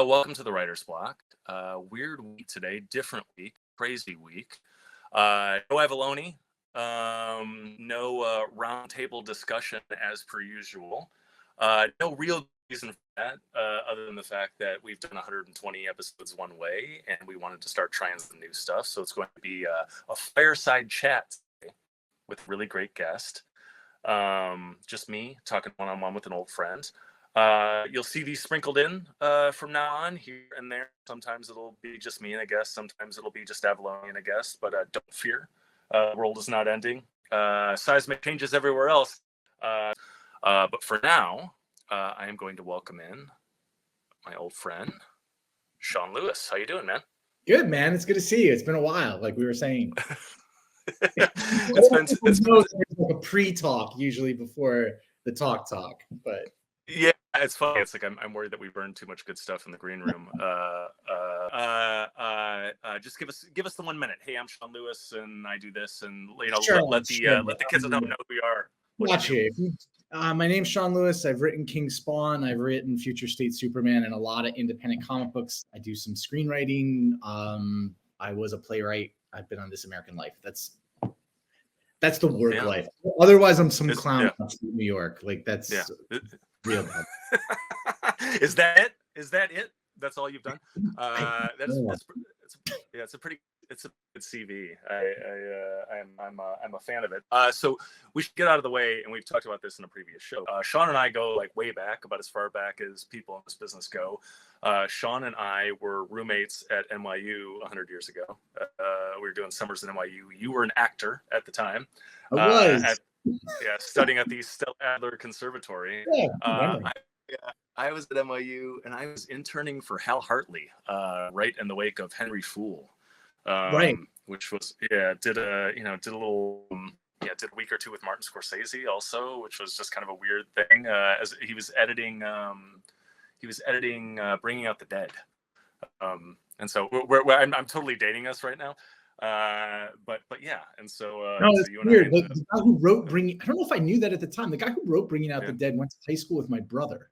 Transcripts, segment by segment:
welcome to the Writer's Block. Weird week today, different week, crazy week. No Avalone, no roundtable discussion as per usual. No real reason for that, other than the fact that we've done 120 episodes one way, and we wanted to start trying some new stuff. So it's going to be a fireside chat today with a really great guest. Just me talking one-on-one with an old friend. You'll see these sprinkled in from now on, here and there. Sometimes it'll be just me and a guest. Sometimes it'll be just Avalone and a guest. But don't fear, the world is not ending. Seismic changes everywhere else. But for now, I am going to welcome in my old friend, Sean Lewis. How you doing, man? Good, man. It's good to see you. It's been a while, like we were saying. it's been like a pre-talk usually before the talk, but yeah, it's funny. It's like I'm worried that we burned too much good stuff in the green room. Just give us the 1 minute. Hey, I'm Sean Lewis, and I do this, and sure, let the kids at home know who we are. Watch you. My name's Sean Lewis. I've written King Spawn. I've written Future State Superman and a lot of independent comic books. I do some screenwriting. I was a playwright. I've been on This American Life. That's the work life. Otherwise, I'm some clown from New York. Like that's real bad. Is that it? That's all you've done? It's a pretty good CV. I'm a fan of it. So we should get out of the way, and we've talked about this in a previous show. Sean and I go like way back, about as far back as people in this business go. Sean and I were roommates at NYU 100 years ago. We were doing summers at NYU. You were an actor at the time. I was. Studying at the Stella Adler Conservatory. I was at NYU, and I was interning for Hal Hartley, right in the wake of Henry Fool. Which was did a week or two with Martin Scorsese also, which was just kind of a weird thing, as he was editing Bringing Out the Dead, and so I'm totally dating us right now, but yeah, and so no, so it's weird. The guy who wrote I don't know if I knew that at the time. The guy who wrote Bringing Out the Dead went to high school with my brother.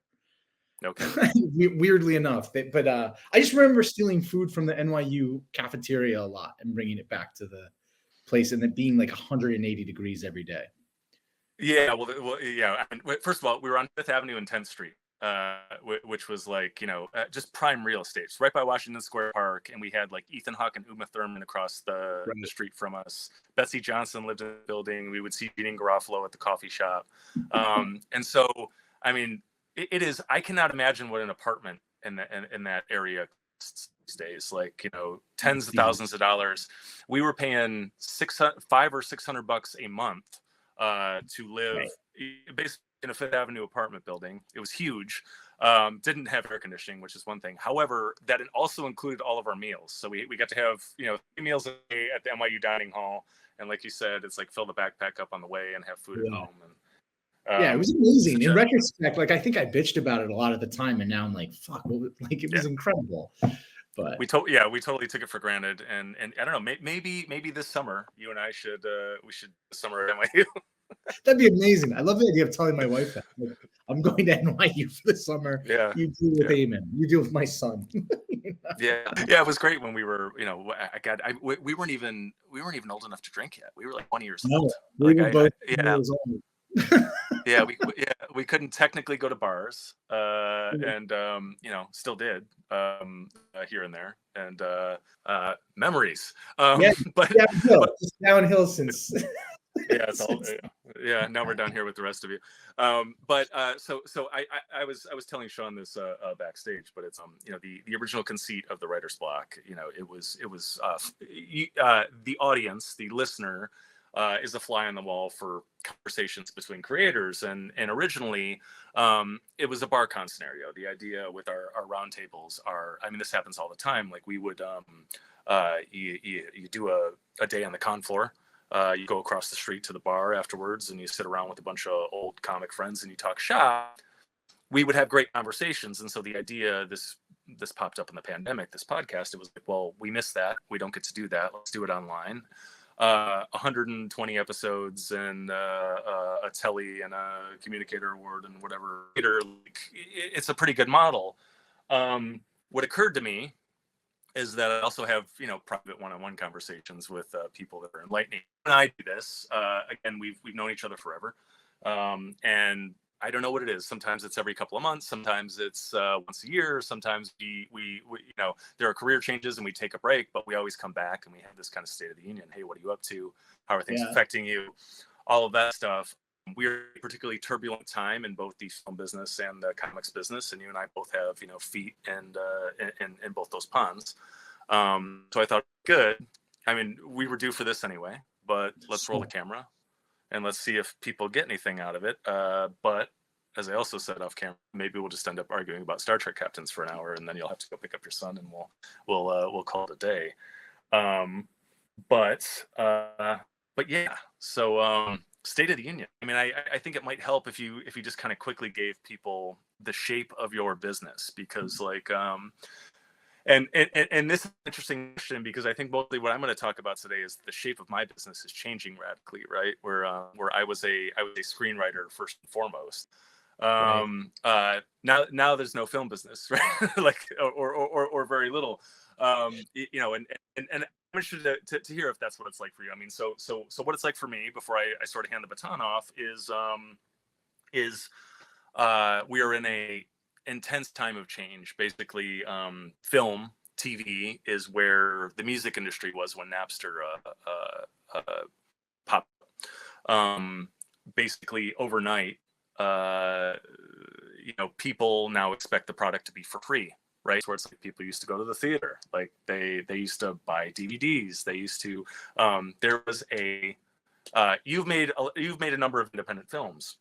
Okay. Weirdly enough, but I just remember stealing food from the NYU cafeteria a lot and bringing it back to the place, and it being like 180 degrees every day. Yeah, well, yeah. I mean, first of all, we were on 5th Avenue and 10th Street, which was like just prime real estate, it's right by Washington Square Park, and we had like Ethan Hawke and Uma Thurman across the street from us. Betsy Johnson lived in the building. We would see Jeanine Garofalo at the coffee shop, and so I mean. It is. I cannot imagine what an apartment in that area costs these days. Like tens of thousands of dollars. We were paying $500 or $600 a month to live basically in a 5th Avenue apartment building. It was huge. Didn't have air conditioning, which is one thing. However, that it also included all of our meals. So we got to have 3 meals a day at the NYU dining hall. And like you said, it's like fill the backpack up on the way and have food at home. And it was amazing. In retrospect, like I think I bitched about it a lot at the time, and now I'm like, fuck, like it was incredible. But we totally took it for granted, and I don't know, maybe this summer you and I should summer at NYU. That'd be amazing. I love the idea of telling my wife that I'm going to NYU for the summer. Yeah, you deal with Eamon. You deal with my son. Yeah, it was great when we were, we weren't even old enough to drink yet. We were like 20 years old. We were both years old. We couldn't technically go to bars, and still did here and there, and memories. But it's downhill since. It's all now we're down here with the rest of you. But so I was telling Sean this backstage, but it's the original conceit of the Writer's Block. It was the audience, the listener, is a fly on the wall for conversations between creators, and originally it was a BARCon scenario. The idea with our roundtables this happens all the time. Like we would you do a day on the con floor. You go across the street to the bar afterwards, and you sit around with a bunch of old comic friends and you talk shop. We would have great conversations, and so the idea this popped up in the pandemic. This podcast, it was like, well, we missed that. We don't get to do that. Let's do it online. 120 episodes and a telly and a communicator award and whatever. It's a pretty good model. what occurred to me is that I also have, private one-on-one conversations with people that are enlightening. And I do this. Again, we've known each other forever. And I don't know what it is. Sometimes it's every couple of months. Sometimes it's once a year. Sometimes we there are career changes and we take a break, but we always come back and we have this kind of state of the union. Hey, what are you up to? How are things affecting you? All of that stuff. We're a particularly turbulent time in both the film business and the comics business, and you and I both have feet and in both those ponds. So I thought, good. I mean, we were due for this anyway, but let's roll the camera and let's see if people get anything out of it. But as I also said off camera, maybe we'll just end up arguing about Star Trek captains for an hour, and then you'll have to go pick up your son, and we'll call it a day. But yeah. So State of the Union. I mean, I think it might help if you just kind of quickly gave people the shape of your business, because and this is an interesting question, because I think mostly what I'm going to talk about today is the shape of my business is changing radically, right? Where I was a screenwriter first and foremost. Now there's no film business, right? Like or very little. And I'm interested to hear if that's what it's like for you. I mean, so what it's like for me before I sort of hand the baton off is we are in a intense time of change. Basically, film, TV is where the music industry was when Napster popped. Basically, overnight, people now expect the product to be for free. Right, where it's like people used to go to the theater, like they used to buy DVDs. They used to. There was you've made a number of independent films,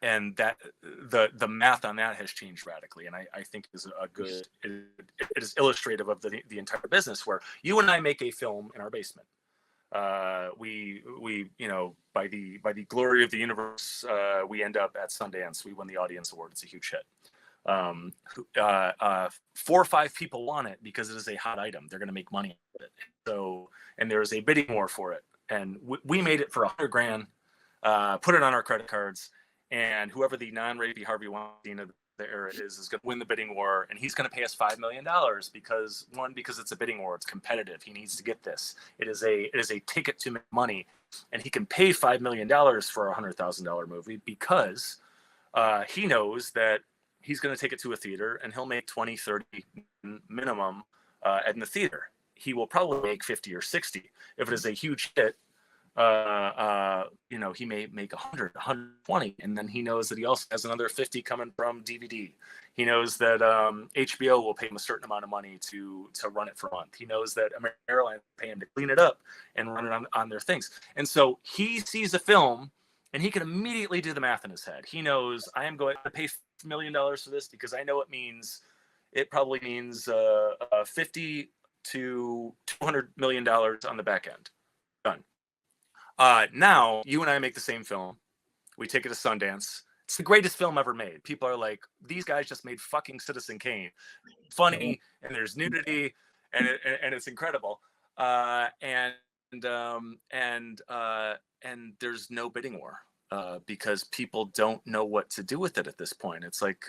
and that the math on that has changed radically, and I think is a good. It is illustrative of the entire business, where you and I make a film in our basement. We by the glory of the universe, we end up at Sundance. We win the Audience Award. It's a huge hit. 4 or 5 people want it because it is a hot item. They're going to make money out of it. So, and there is a bidding war for it. And we made it for $100,000, put it on our credit cards, and whoever the non-Rapey Harvey Weinstein of the era is going to win the bidding war, and he's going to pay us $5 million because it's a bidding war. It's competitive. He needs to get this. It is a ticket to make money, and he can pay $5 million for a $100,000 movie because he knows that he's going to take it to a theater and he'll make 20, 30 minimum in the theater. He will probably make 50 or 60. If it is a huge hit, he may make 100, 120. And then he knows that he also has another 50 coming from DVD. He knows that HBO will pay him a certain amount of money to run it for a month. He knows that American Airlines will pay him to clean it up and run it on their things. And so he sees a film and he can immediately do the math in his head. He knows I am going to pay $1 million for this because I know it probably means 50 to $200 million on the back end. Done. Now you and I make the same film. We take it to Sundance. It's the greatest film ever made. People are like, these guys just made fucking Citizen Kane. Funny, and there's nudity, and it's incredible. And there's no bidding war. Because people don't know what to do with it at this point. It's like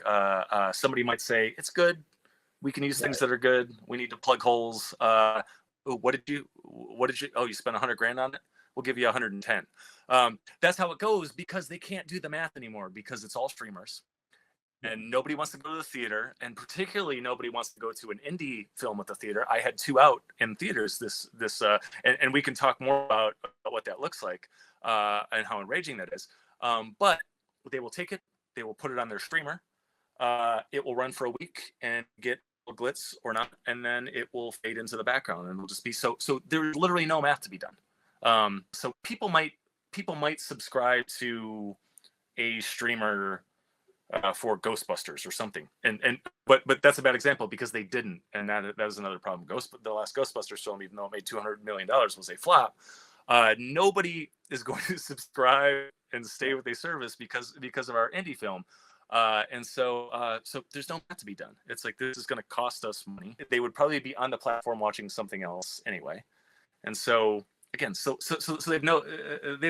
somebody might say, it's good. We can use things that are good. We need to plug holes. What did you, oh, you spent $100,000 on it? We'll give you 110. That's how it goes because they can't do the math anymore because it's all streamers. And nobody wants to go to the theater. And particularly nobody wants to go to an indie film at the theater. I had 2 out in theaters and we can talk more about what that looks like. And how enraging that is. But they will take it, they will put it on their streamer. It will run for a week and get glitz or not, and then it will fade into the background and it'll just be so there's literally no math to be done. So people might subscribe to a streamer for Ghostbusters or something. But that's a bad example because they didn't, and that was another problem. The last Ghostbusters film, even though it made $200 million, was a flop. Nobody is going to subscribe and stay with a service because of our indie film. And so there's no math to be done. It's like, this is going to cost us money. They would probably be on the platform watching something else anyway. And so again, so they have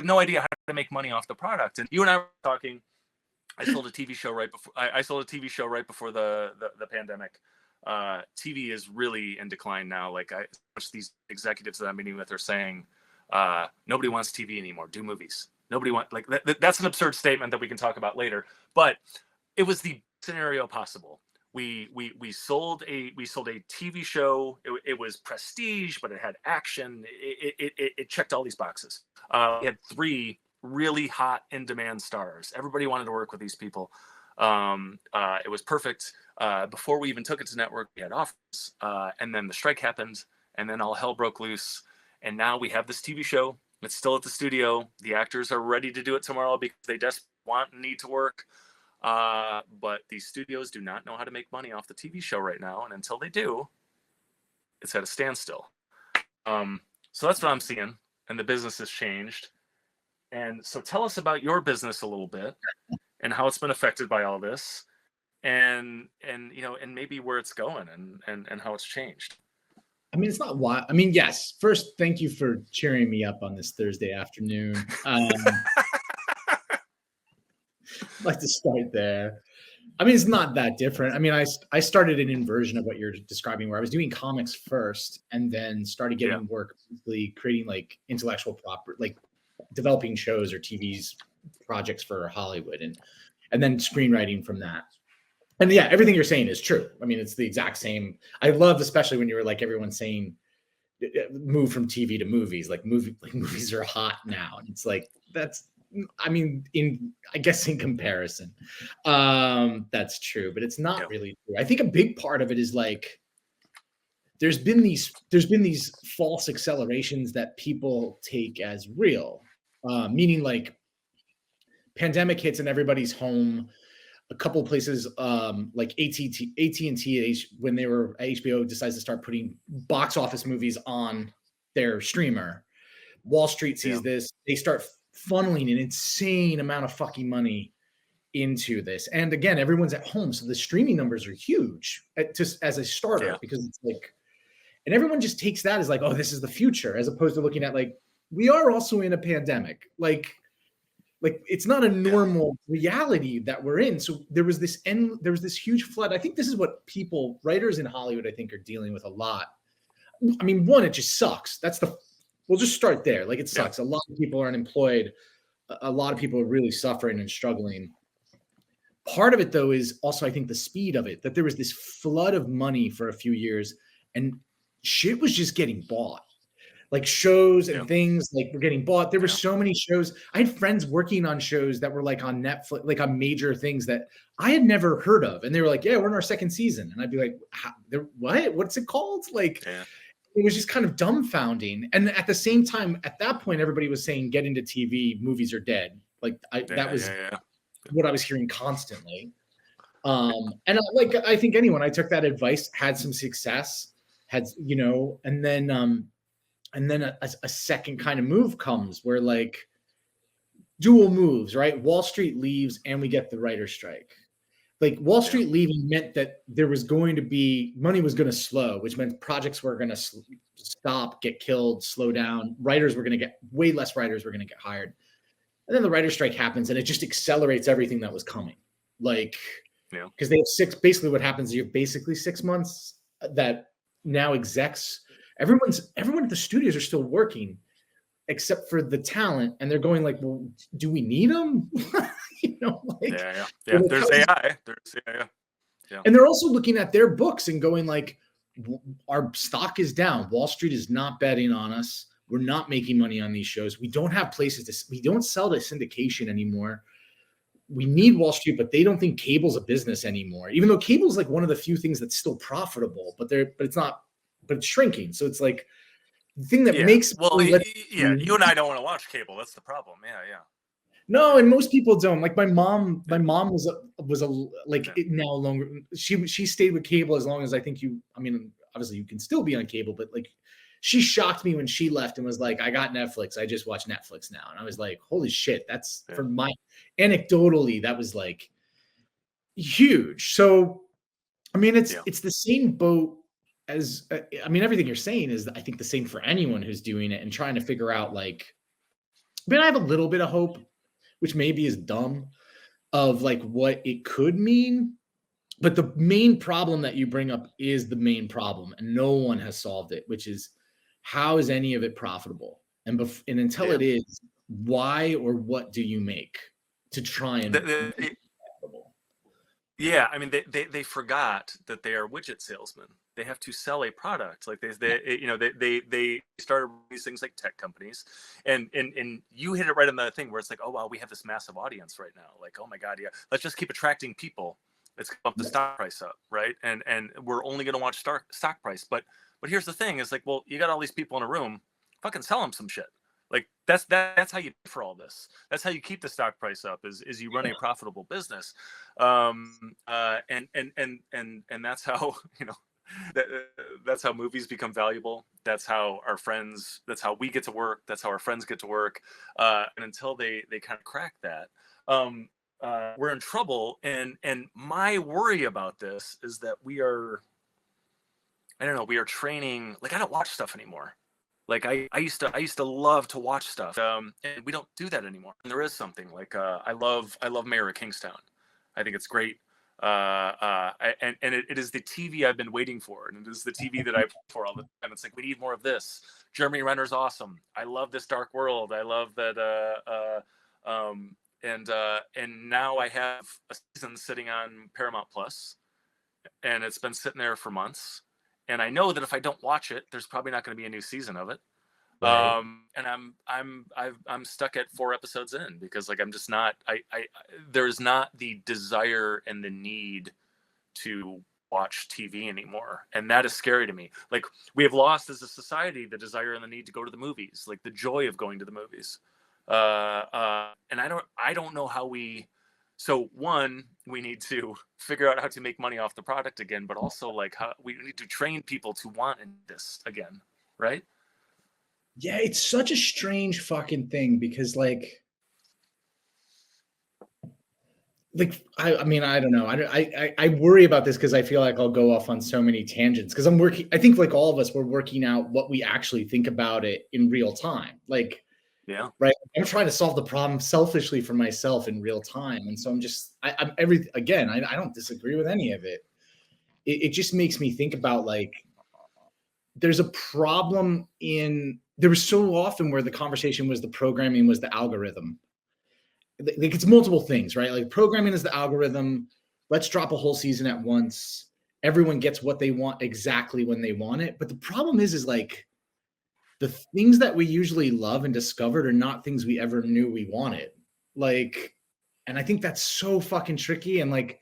no idea how to make money off the product. And you and I were talking. I sold a TV show right before the pandemic. TV is really in decline now. Like I watch these executives that I'm meeting with are saying, nobody wants TV anymore. Do movies. Nobody like that's an absurd statement that we can talk about later. But it was the scenario possible. We sold a TV show. It was prestige, but it had action. It checked all these boxes. We had 3 really hot, in-demand stars. Everybody wanted to work with these people. It was perfect. Before we even took it to network, we had offers, and then the strike happened, and then all hell broke loose. And now we have this TV show. It's still at the studio. The actors are ready to do it tomorrow because they desperately want and need to work. But these studios do not know how to make money off the TV show right now. And until they do, it's at a standstill. So that's what I'm seeing. And the business has changed. And so tell us about your business a little bit and how it's been affected by all this, and you know, and maybe where it's going and how it's changed. I mean, it's not wild. I mean, yes. First, thank you for cheering me up on this Thursday afternoon. I'd like to start there. I mean, it's not that different. I mean, I started an inversion of what you're describing, where I was doing comics first and then started getting work, creating like intellectual property, like developing shows or TV's projects for Hollywood, and then screenwriting from that. And yeah, everything you're saying is true. I mean, it's the exact same. I love, especially when you were like, everyone's saying move from TV to movies, like movies are hot now. And it's like, that's, I mean, I guess in comparison, that's true, but it's not really true. I think a big part of it is like, there's been these false accelerations that people take as real, meaning like pandemic hits and everybody's home. A couple of places like AT&T, when they were HBO, decides to start putting box office movies on their streamer. Wall Street sees this. They start funneling an insane amount of fucking money into this. And again, everyone's at home, so the streaming numbers are huge just as a starter, because it's like, and everyone just takes that as like, oh, this is the future, as opposed to looking at like, we are also in a pandemic. Like it's not a normal reality that we're in. So there was this huge flood. I think this is what writers in Hollywood, I think, are dealing with a lot. I mean, one, it just sucks. We'll just start there. Like, it sucks. A lot of people are unemployed. A lot of people are really suffering and struggling. Part of it, though, is also, I think, the speed of it, that there was this flood of money for a few years and shit was just getting bought. Like shows and things like were getting bought. There were so many shows. I had friends working on shows that were like on Netflix, like on major things that I had never heard of. And they were like, yeah, we're in our 2nd season. And I'd be like, what? What's it called? Like, it was just kind of dumbfounding. And at the same time, at that point, everybody was saying, get into TV, movies are dead. Like that was what I was hearing constantly. And I think I took that advice, had some success, and then a second kind of move comes where like dual moves, right? Wall Street leaves and we get the writer's strike. Like Wall Street leaving meant that there was going to be, money was going to slow, which meant projects were going to stop, get killed, slow down. Writers were going to get, way less writers were going to get hired. And then the writer's strike happens and it just accelerates everything that was coming. Like, because they have basically what happens is you have basically 6 months that now execs, everyone at the studios are still working except for the talent, and they're going like, well, do we need them? There's AI. And they're also looking at their books and going like, our stock is down. Wall Street is not betting on us. We're not making money on these shows. We don't have places we don't sell to syndication anymore. We need Wall Street, but they don't think cable's a business anymore, even though cable's like one of the few things that's still profitable, but it's not, but it's shrinking. So it's like the thing that makes you and I don't want to watch cable. That's the problem. No, and most people don't. Like my mom was now longer. She stayed with cable as long as I think obviously you can still be on cable, but like she shocked me when she left and was like, I got Netflix. I just watch Netflix now. And I was like, holy shit, that's for anecdotally, that was like huge. So, I mean, it's the same boat as, everything you're saying is, I think, the same for anyone who's doing it and trying to figure out like, I have a little bit of hope, which maybe is dumb, of like what it could mean. But the main problem that you bring up is the main problem, and no one has solved it, which is how is any of it profitable? And until it is, why or what do you make to try and make it profitable? Yeah, I mean, they forgot that they are widget salesmen. They have to sell a product. Like they started these things like tech companies, and you hit it right on the thing where it's like, oh wow, we have this massive audience right now. Like, oh my god, yeah, let's just keep attracting people. Let's bump the stock price up, right? And we're only going to watch stock price. But here's the thing: is like, well, you got all these people in a room, fucking sell them some shit. Like that's how you pay for all this. That's how you keep the stock price up. Is you run a profitable business, and that's how that's how movies become valuable. That's how our friends. That's how we get to work. That's how our friends get to work. And until they kind of crack that, we're in trouble. And my worry about this is that we are training. Like I don't watch stuff anymore. Like I used to love to watch stuff, and we don't do that anymore. And there is something like I love Mayor of Kingstown. I think it's great, and it is the TV I've been waiting for, and it is the TV that I for all the time. It's like we need more of this. Jeremy Renner's awesome. I love this dark world. I love that, and now I have a season sitting on Paramount Plus, and it's been sitting there for months. And I know that if I don't watch it, there's probably not going to be a new season of it. Right. And I'm stuck at 4 episodes in because like I'm just not. There's not the desire and the need to watch TV anymore, and that is scary to me. Like we have lost as a society the desire and the need to go to the movies, like the joy of going to the movies. And I don't know how we. So one, we need to figure out how to make money off the product again, but also like how we need to train people to want this again, right? Yeah, it's such a strange fucking thing because like I mean I don't know. I worry about this because I feel like I'll go off on so many tangents because I think like all of us, we're working out what we actually think about it in real time. Like Yeah. Right. I'm trying to solve the problem selfishly for myself in real time. And so I'm I don't disagree with any of it. It just makes me think about like, there's a problem there was so often where the conversation was the programming was the algorithm. Like it's multiple things, right? Like programming is the algorithm. Let's drop a whole season at once. Everyone gets what they want exactly when they want it. But the problem is like, the things that we usually love and discovered are not things we ever knew we wanted. Like, and I think that's so fucking tricky. And like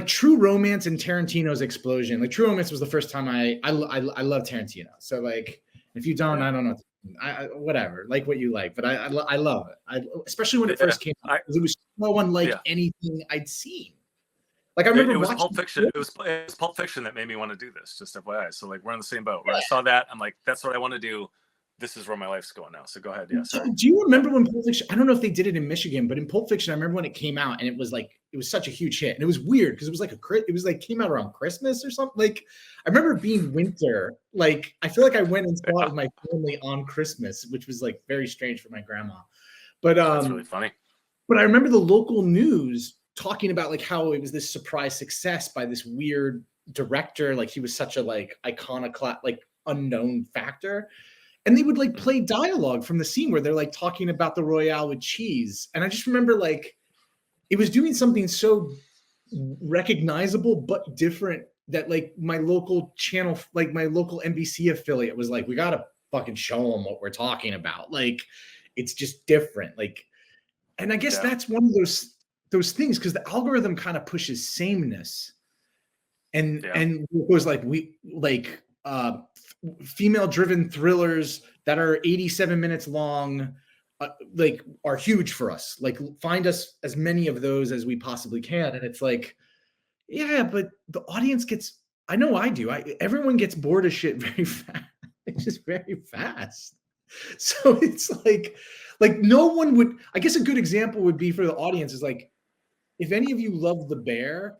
True Romance and Tarantino's explosion. Like True Romance was the first time I love Tarantino. So like, if you don't, I don't know. Whatever, like what you like, but I love it. Especially when it first came out, because it was so unlike anything I'd seen. Like I remember it was watching Pulp Fiction. It was Pulp Fiction that made me want to do this. Just FYI. So like we're on the same boat. When I saw that, I'm like, that's what I want to do. This is where my life's going now. So go ahead. Yeah. Sorry. Do you remember when Pulp Fiction? I don't know if they did it in Michigan, but in Pulp Fiction, I remember when it came out and it was such a huge hit, and it was weird because it was like came out around Christmas or something. Like I remember being winter. Like I feel like I went and saw it with my family on Christmas, which was like very strange for my grandma. But that's really funny. But I remember the local news talking about like how it was this surprise success by this weird director. Like he was such a like iconoclast, like unknown factor. And they would like play dialogue from the scene where they're like talking about the Royale with cheese. And I just remember like it was doing something so recognizable but different that like my local channel, like my local NBC affiliate was like, we got to fucking show them what we're talking about. Like it's just different. Like, and I guess that's one of those things because the algorithm kind of pushes sameness and it was like female driven thrillers that are 87 minutes long like are huge for us. Like find us as many of those as we possibly can. And it's like, yeah, but the audience gets, I know I do. Everyone gets bored of shit very fast. It's just very fast. So it's like no one would, I guess a good example would be for the audience is like, if any of you love The Bear,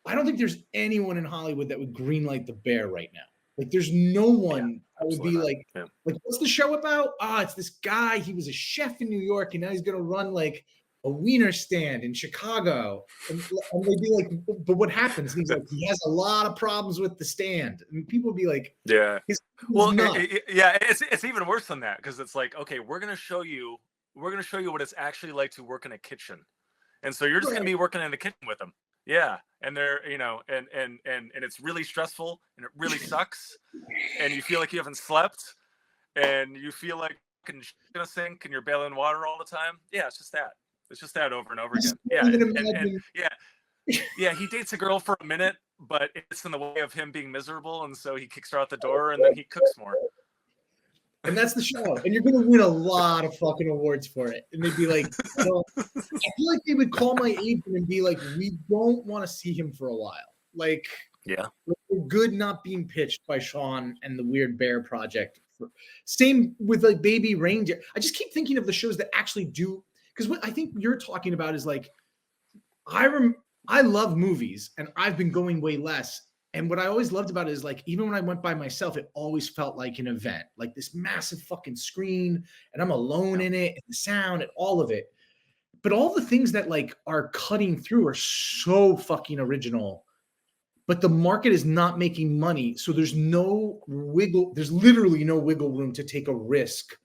I don't think there's anyone in Hollywood that would greenlight The Bear right now. Like there's no one that would be like, what's the show about? It's this guy. He was a chef in New York and now he's going to run like a wiener stand in Chicago. And they'd be like, but what happens? And he's like, he has a lot of problems with the stand. And people would be like, yeah. he's Well, nuts. yeah, it's even worse than that, because it's like, okay, we're gonna show you what it's actually like to work in a kitchen, and so you're just gonna be working in the kitchen with them. Yeah, and they're, you know, and it's really stressful, and it really sucks, and you feel like you haven't slept, and you feel like you're gonna sink, and you're bailing water all the time. Yeah, it's just that over and over again. Yeah, and yeah, he dates a girl for a minute, but it's in the way of him being miserable, and so he kicks her out the door, and then he cooks more. And that's the show. And you're going to win a lot of fucking awards for it. And they'd be like, I feel like they would call my agent and be like, we don't want to see him for a while. Like, yeah, we're good not being pitched by Sean and the Weird Bear Project. Same with like Baby Reindeer. I just keep thinking of the shows that actually do, because what I think you're talking about is like, I love movies, and I've been going way less. And what I always loved about it is like, even when I went by myself, it always felt like an event, like this massive fucking screen, and I'm alone in it, and the sound and all of it. But all the things that like are cutting through are so fucking original, but the market is not making money. So there's literally no wiggle room to take a risk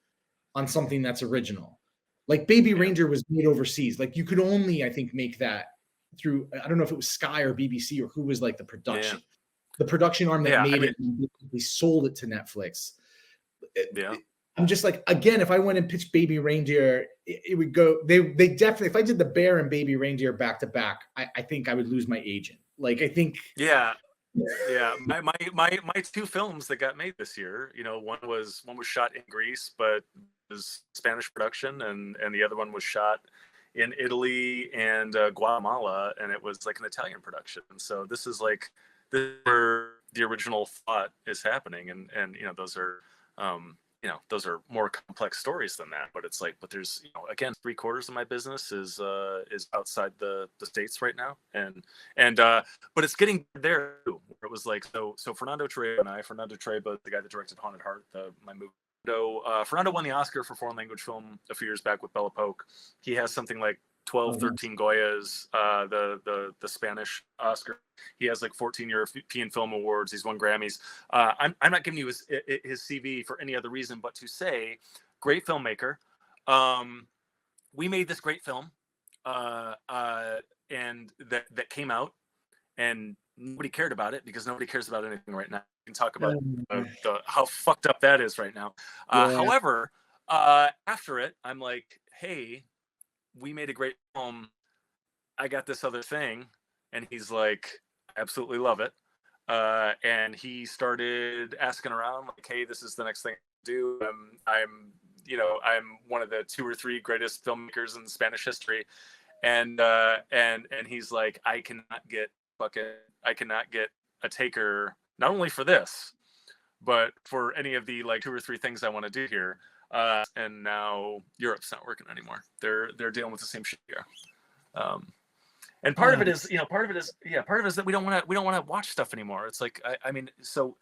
on something that's original. Like Baby Reindeer was made overseas. Like you could only, I think, make that through, I don't know if it was Sky or BBC or who was like the production arm that made it and basically sold it to Netflix. I'm just like, again, if I went and pitched Baby Reindeer, it would go, they definitely, if I did the Bear and Baby Reindeer back to back, I think I would lose my agent. Like, I think. Yeah. My two films that got made this year, you know, one was shot in Greece, but it was Spanish production, and the other one was shot in Italy and Guatemala, and it was like an Italian production. So this is like where the original thought is happening, and you know, those are those are more complex stories than that. But it's like, but there's, you know, again, 3/4 of my business is outside the States right now, and but it's getting there too, where it was like, so Fernando Trueba, the guy that directed Haunted Heart, my movie. Fernando won the Oscar for foreign language film a few years back with Bella Polk. He has something like 12, 13 Goyas, the Spanish Oscar. He has like 14 European Film Awards. He's won Grammys. I'm not giving you his CV for any other reason but to say, great filmmaker. We made this great film, and that came out, and nobody cared about it because nobody cares about anything right now. We can talk about how fucked up that is right now. However, after it, I'm like, hey, we made a great film. I got this other thing. And he's like, I absolutely love it. And he started asking around, like, hey, this is the next thing to do. I'm one of the 2 or 3 greatest filmmakers in Spanish history. And he's like, I cannot get a taker, not only for this, but for any of the like 2 or 3 things I want to do here. And now Europe's not working anymore. They're dealing with the same shit here. And part of it is that we don't want to watch stuff anymore. It's like, I mean, so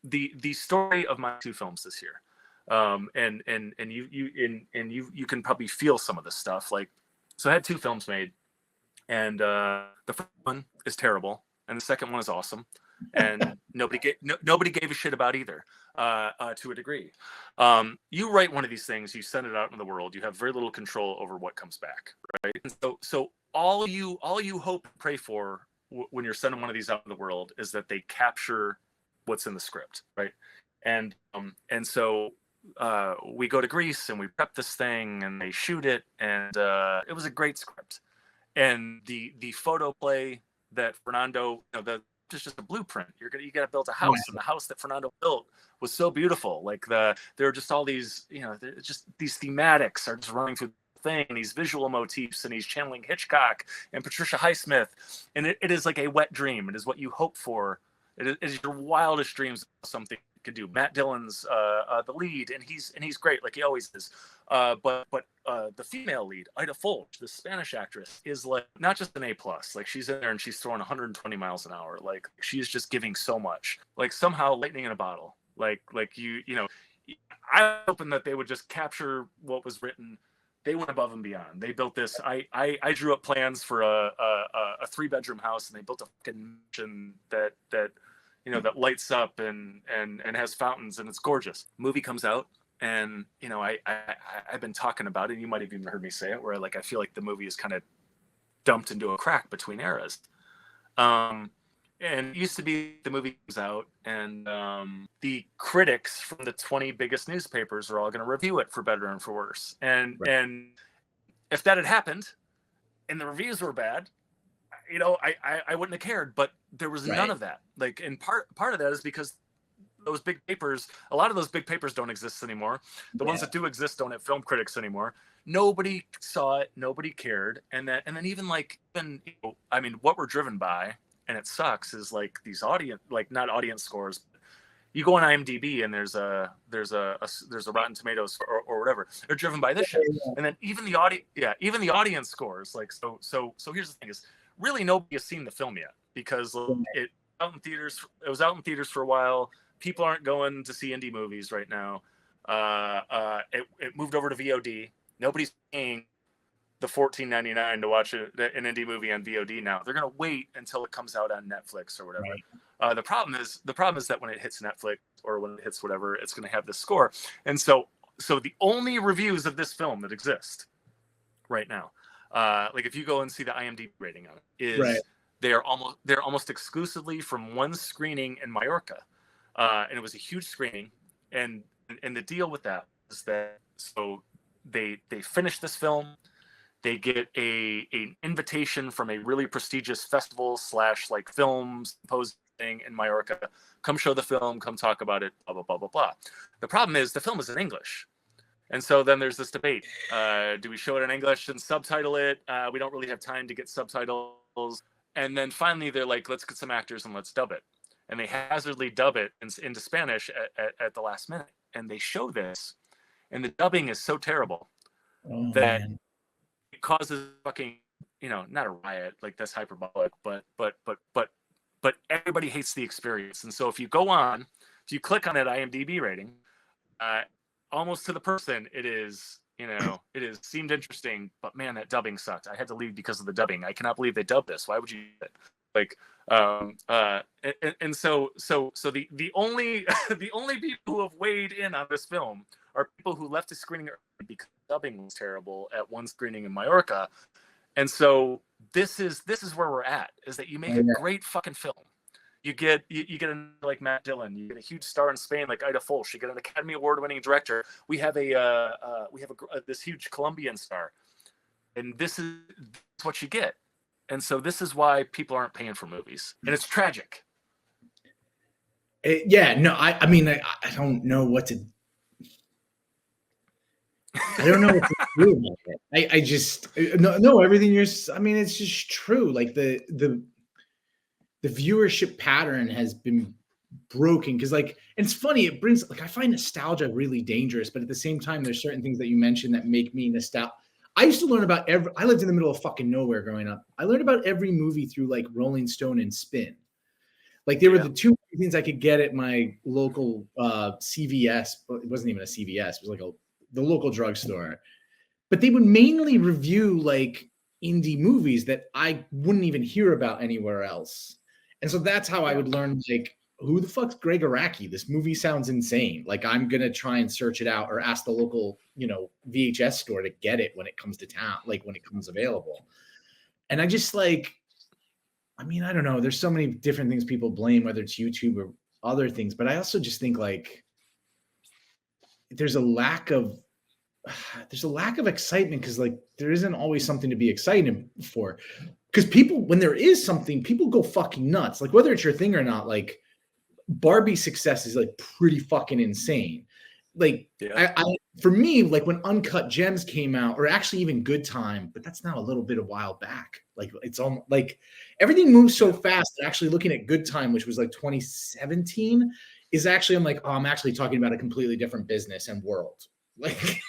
the story of my 2 films this year, and you can probably feel some of this stuff. Like, so I had 2 films made, and the first one is terrible, and the second one is awesome, and nobody gave a shit about either, to a degree. You write one of these things, you send it out in the world, you have very little control over what comes back, right? And so all you hope and pray for when you're sending one of these out in the world is that they capture what's in the script, right? And so we go to Greece and we prep this thing and they shoot it, and it was a great script. And the photo play that Fernando, it's just a blueprint. You got to build a house, and the house that Fernando built was so beautiful. Like there are just all these, just these thematics are just running through the thing, and these visual motifs, and he's channeling Hitchcock and Patricia Highsmith, and it is like a wet dream. It is what you hope for. It is your wildest dreams of something you could do. Matt Dillon's the lead, and he's great, like he always is. But the female lead, Ida Folch, the Spanish actress, is like not just an A+. Like she's in there and she's throwing 120 miles an hour. Like she's just giving so much. Like somehow lightning in a bottle. Like I'm hoping that they would just capture what was written, they went above and beyond. They built this. I drew up plans for a 3-bedroom house, and they built a fucking mansion that you know, that lights up and has fountains, and it's gorgeous. Movie comes out, and you know, I've been talking about it, and you might have even heard me say it, where like I feel like the movie is kind of dumped into a crack between eras. And it used to be the movie comes out, and the critics from the 20 biggest newspapers are all going to review it for better and for worse. And Right. and if that had happened, and the reviews were bad, you know, I wouldn't have cared. But there was none Right. of that. Like, and part of that is because those big papers, a lot of those big papers don't exist anymore. The ones that do exist don't have film critics anymore. Nobody saw it. Nobody cared. And then even like, you know, I mean, what we're driven by, and it sucks, is like these audience, like not audience scores. You go on IMDb and there's a Rotten Tomatoes or whatever. They're driven by this shit. And then even the audience scores. Like, so here's the thing: is really nobody has seen the film yet, because it was out in theaters for a while. People aren't going to see indie movies right now. It moved over to VOD. Nobody's paying the $14.99 to watch an indie movie on VOD now. They're gonna wait until it comes out on Netflix or whatever. Right. The problem is that when it hits Netflix or when it hits whatever, it's gonna have this score. And so the only reviews of this film that exist right now, like if you go and see the IMDb rating on it, is they're almost exclusively from one screening in Mallorca, and it was a huge screening. And the deal with that is that so they finish this film. They get an invitation from a really prestigious festival / like film symposium thing in Mallorca. Come show the film, come talk about it, blah, blah, blah, blah, blah. The problem is the film is in English. And so then there's this debate. Do we show it in English and subtitle it? We don't really have time to get subtitles. And then finally they're like, let's get some actors and let's dub it. And they hazardly dub it into Spanish at the last minute. And they show this. And the dubbing is so terrible that it causes fucking, you know, not a riot, like that's hyperbolic, but everybody hates the experience. And so if you click on that IMDb rating, almost to the person, it is, you know, it seemed interesting, but man, that dubbing sucked. I had to leave because of the dubbing. I cannot believe they dubbed this. Why would you do it? Like, and so the only the only people who have weighed in on this film are people who left the screening because dubbing was terrible at one screening in Mallorca. And so this is where we're at, is that you make a great fucking film. You get a like Matt Dillon, you get a huge star in Spain like Ida Fulch, you get an Academy Award-winning director. We have this huge Colombian star, and this is what you get. And so this is why people aren't paying for movies, and it's tragic. I mean, I don't know what to. I don't know what to do about it. I just no everything you're. I mean, it's just true. Like the viewership pattern has been broken, because like, and it's funny. It brings, like, I find nostalgia really dangerous, but at the same time, there's certain things that you mentioned that make me nostalgic. I used to learn about I lived in the middle of fucking nowhere growing up. I learned about every movie through like Rolling Stone and Spin. Like they were the two things I could get at my local CVS. It wasn't even a CVS. It was like the local drugstore. But they would mainly review like indie movies that I wouldn't even hear about anywhere else. And so that's how I would learn, like, who the fuck's Greg Araki? This movie sounds insane. Like, I'm going to try and search it out or ask the local, you know, VHS store to get it when it comes to town, like when it comes available. And I just like, I mean, I don't know. There's so many different things people blame, whether it's YouTube or other things. But I also just think like there's a lack of excitement, because like there isn't always something to be excited for. Because people, when there is something, people go fucking nuts. Like whether it's your thing or not, like Barbie's success is like pretty fucking insane. Like I for me, like when Uncut Gems came out, or actually even Good Time, but that's now a little bit a while back. Like it's almost like everything moves so fast that actually looking at Good Time, which was like 2017, is actually, I'm like, oh, I'm actually talking about a completely different business and world. Like,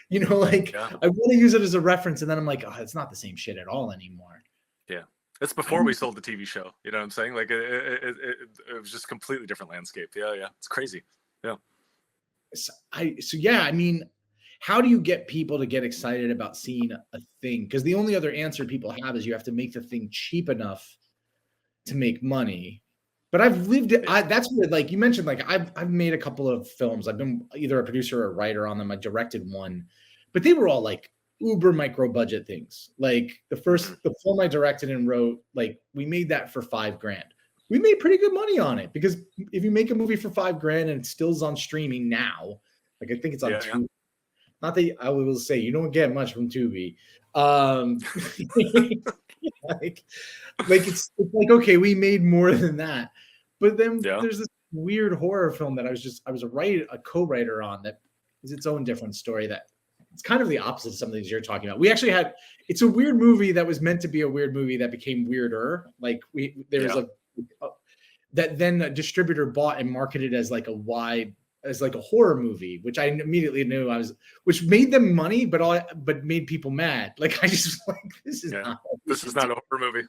you know, like I want to use it as a reference, and then I'm like, oh, it's not the same shit at all anymore. Yeah. It's before we sold the TV show. You know what I'm saying? Like it was just a completely different landscape. Yeah. It's crazy. Yeah. I mean, how do you get people to get excited about seeing a thing? Because the only other answer people have is you have to make the thing cheap enough to make money. But I've lived it. That's weird. Like you mentioned, like I've made a couple of films. I've been either a producer or a writer on them. I directed one, but they were all like uber micro budget things. Like the film I directed and wrote, like we made that for $5,000. We made pretty good money on it, because if you make a movie for $5,000 and it still's on streaming now, like I think it's on Tubi. Yeah. Not that I will say you don't get much from Tubi. like it's like, okay, we made more than that. But then there's this weird horror film that I was a co-writer on that is its own different story, that it's kind of the opposite of some of things you're talking about. We actually it's a weird movie that was meant to be a weird movie that became weirder. Like that then a distributor bought and marketed as like a horror movie, which I immediately knew which made them money, but made people mad. Like I just was like, this is not a horror movie.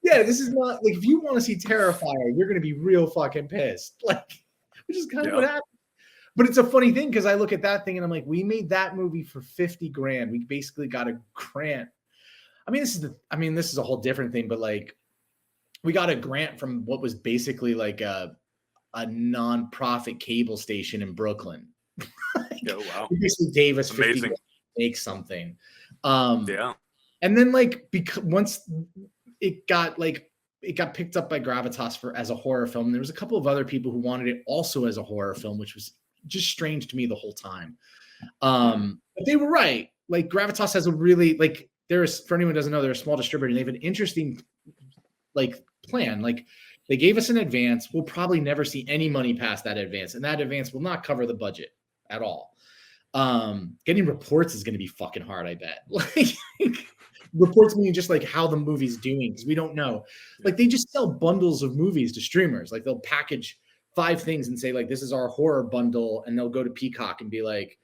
Yeah, this is not, like, if you want to see Terrifier, you're going to be real fucking pissed. Like, which is kind of what happened. But it's a funny thing, because I look at that thing and I'm like, we made that movie for $50,000. We basically got a grant. I mean, this is a whole different thing, but like, we got a grant from what was basically like a non-profit cable station in Brooklyn. Wow. They basically gave us $50,000 to make something. And then like, once it got picked up by Gravitas as a horror film. There was a couple of other people who wanted it also as a horror film, which was just strange to me the whole time. But they were right. Like Gravitas has a really, like, for anyone who doesn't know, they're a small distributor and they have an interesting like plan. Like they gave us an advance. We'll probably never see any money past that advance, and that advance will not cover the budget at all. Getting reports is going to be fucking hard, I bet. Like reports meaning just like how the movie's doing, because we don't know. Like they just sell bundles of movies to streamers. Like they'll package 5 things and say like, this is our horror bundle, and they'll go to Peacock and be like,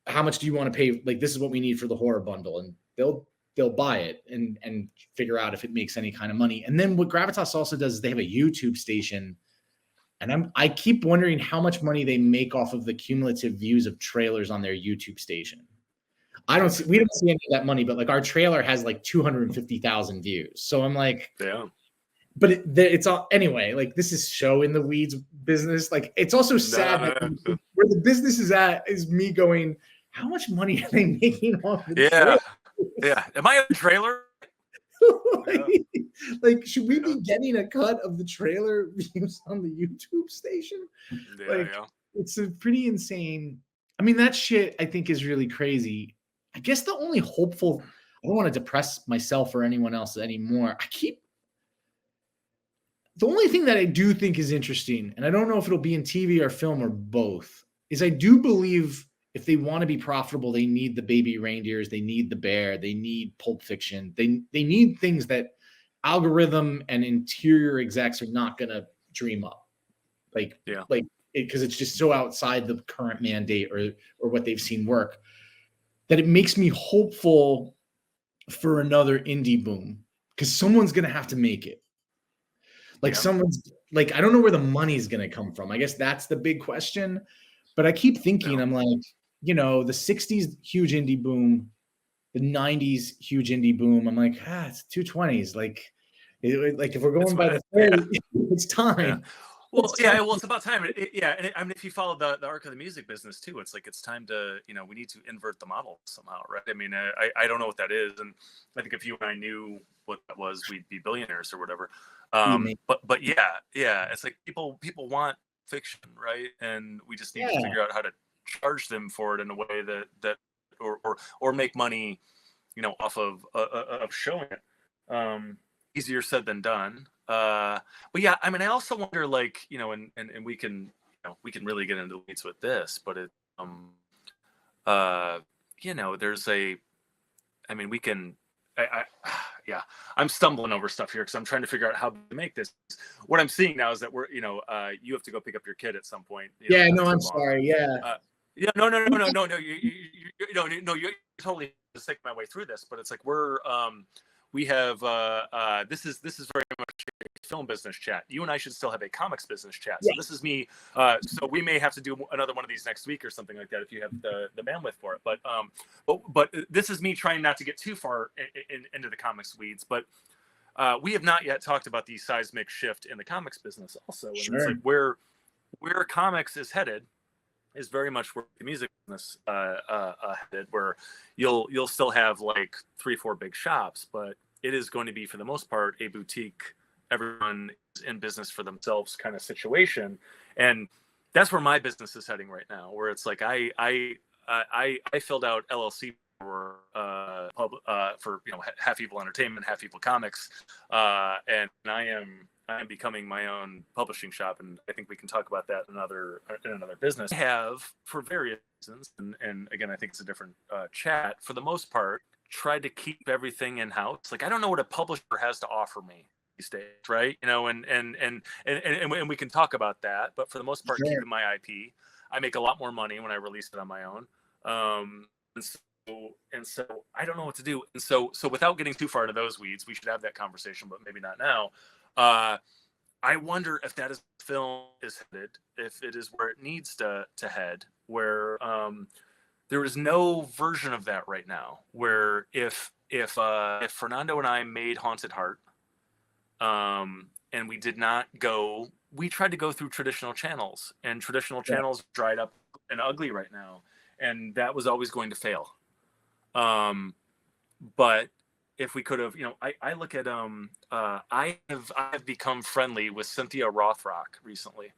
how much do you want to pay? Like this is what we need for the horror bundle, and they'll buy it and figure out if it makes any kind of money. And then what Gravitas also does is they have a YouTube station, and I keep wondering how much money they make off of the cumulative views of trailers on their YouTube station. We don't see any of that money, but like our trailer has like 250,000 views. So I'm like, but it's all anyway, like this is show in the weeds business. Like it's also sad that where the business is at is me going, how much money are they making off the trailer? Am I a trailer? Like should we be getting a cut of the trailer views on the YouTube station? It's a pretty insane. I mean, that shit I think is really crazy. I guess the only hopeful, I don't want to depress myself or anyone else anymore. The only thing that I do think is interesting, and I don't know if it'll be in TV or film or both, is I do believe if they want to be profitable, they need the baby reindeers, they need the bear, they need Pulp Fiction. They need things that algorithm and interior execs are not going to dream up. Because it's just so outside the current mandate or what they've seen work, that it makes me hopeful for another indie boom, because someone's going to have to make it. Like someone's like, I don't know where the money's going to come from. I guess that's the big question. But I keep thinking, I'm like, the 60s, huge indie boom, the 90s, huge indie boom. I'm like, it's 220s. Like if we're going by the 30, it's time. Yeah. Well, it's about time. And I mean, if you follow the arc of the music business too, it's like it's time to, we need to invert the model somehow, right? I mean, I don't know what that is, and I think if you and I knew what that was, we'd be billionaires or whatever. But it's like people want fiction, right? And we just need to figure out how to charge them for it in a way that or make money, off of showing it. Easier said than done. But yeah, I mean, I also wonder, like, and we can really get into the weeds with this, but it, there's I'm stumbling over stuff here because I'm trying to figure out how to make this. What I'm seeing now is that we're, you have to go pick up your kid at some point. I'm sorry. No, you're totally just taking my way through this, but it's like we we have this is very much a film business chat. You and I should still have a comics business chat. So this is me. So we may have to do another one of these next week or something like that if you have the bandwidth for it. But this is me trying not to get too far into the comics weeds. But we have not yet talked about the seismic shift in the comics business also. And it's like where comics is headed is very much where the music business headed, where you'll still have like 3-4 big shops, but it is going to be, for the most part, a boutique, everyone is in business for themselves kind of situation. And that's where my business is heading right now, where it's like I filled out LLC for Half Evil Entertainment, Half Evil Comics, and I am becoming my own publishing shop, and I think we can talk about that in another business. I have, for various reasons, and again, I think it's a different chat, for the most part, tried to keep everything in-house. Like, I don't know what a publisher has to offer me these days, right? You know, and we can talk about that, but for the most part, keeping my IP, I make a lot more money when I release it on my own. And so I don't know what to do. And so without getting too far into those weeds, we should have that conversation, but maybe not now. I wonder if that is film is headed, if it is where it needs to head, where there is no version of that right now. Where if Fernando and I made Haunted Heart, and we did not go, we tried to go through traditional channels, and traditional channels dried up and ugly right now, and that was always going to fail. But if we could have, I look at I have become friendly with Cynthia Rothrock recently.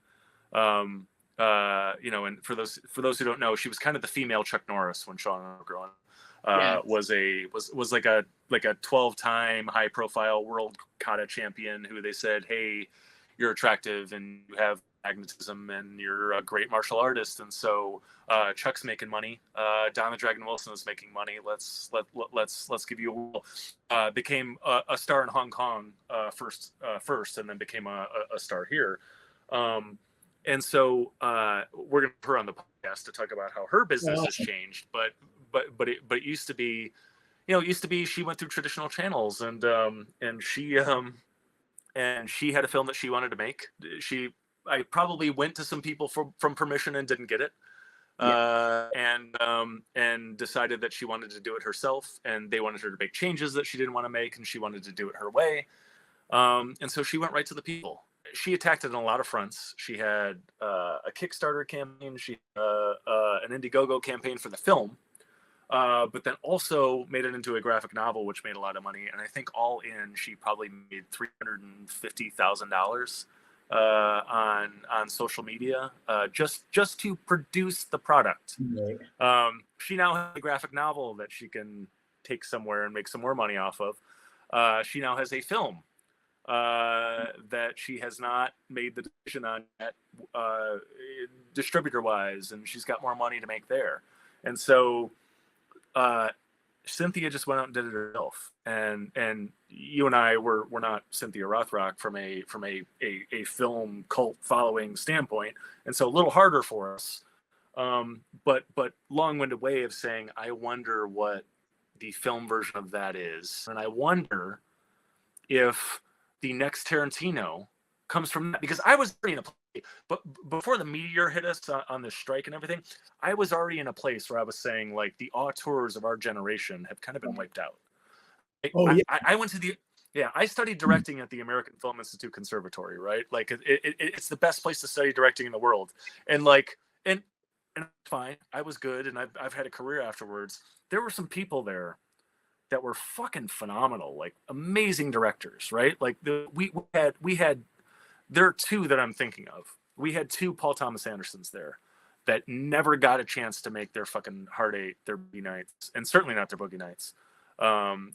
And for those who don't know, she was kind of the female Chuck Norris when Sean and I were growing up. Was like a 12-time high profile world kata champion who they said, hey, you're attractive and you have magnetism and you're a great martial artist, and so Chuck's making money, Don the Dragon Wilson is making money, let's give you a whirl. Became a star in Hong Kong first, and then became a star here, and so we're gonna put her on the podcast to talk about how her business has changed, but it used to be, she went through traditional channels, and she had a film that she wanted to make. I probably went to some people from permission and didn't get it, and decided that she wanted to do it herself, and they wanted her to make changes that she didn't want to make, and she wanted to do it her way, and so she went right to the people. She attacked it on a lot of fronts. She had a Kickstarter campaign, she an Indiegogo campaign for the film, but then also made it into a graphic novel, which made a lot of money, and I think all in she probably made $350,000 on social media, just to produce the product. She now has a graphic novel that she can take somewhere and make some more money off of. She now has a film that she has not made the decision on yet, distributor wise, and she's got more money to make there. And so Cynthia just went out and did it herself, and you and I were not Cynthia Rothrock from a film cult following standpoint, and so a little harder for us. But long-winded way of saying, I wonder what the film version of that is, and I wonder if the next Tarantino comes from that, because I was already in a place, but before the meteor hit us on this strike and everything, I was already in a place where I was saying, like, the auteurs of our generation have kind of been wiped out. I went to I studied directing at the American Film Institute Conservatory, right? Like, it's the best place to study directing in the world, and fine, I was good, and I've had a career afterwards. There were some people there that were fucking phenomenal, like amazing directors, right? Like we had there are two that I'm thinking of. We had two Paul Thomas Andersons there that never got a chance to make their fucking Heart 8, their Boogie Nights, and certainly not their Boogie Nights.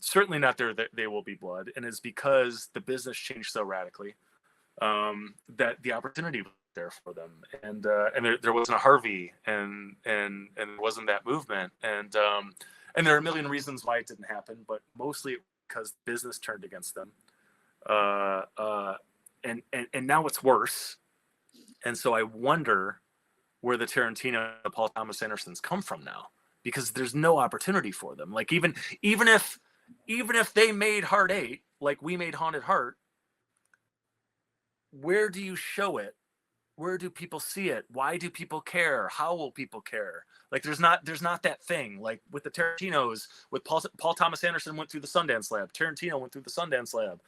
Certainly not their They Will Be Blood. And it's because the business changed so radically that the opportunity was there for them. And there wasn't a Harvey, and there wasn't that movement. And there are a million reasons why it didn't happen, but mostly because business turned against them. And now it's worse. And so I wonder where the Tarantino, the Paul Thomas Andersons come from now, because there's no opportunity for them. Like even if even if they made Heart 8, like we made Haunted Heart, where do you show it? Where do people see it? Why do people care? How will people care? Like there's not that thing. Like with the Tarantinos, with Paul Thomas Anderson went through the Sundance Lab. Tarantino went through the Sundance Lab.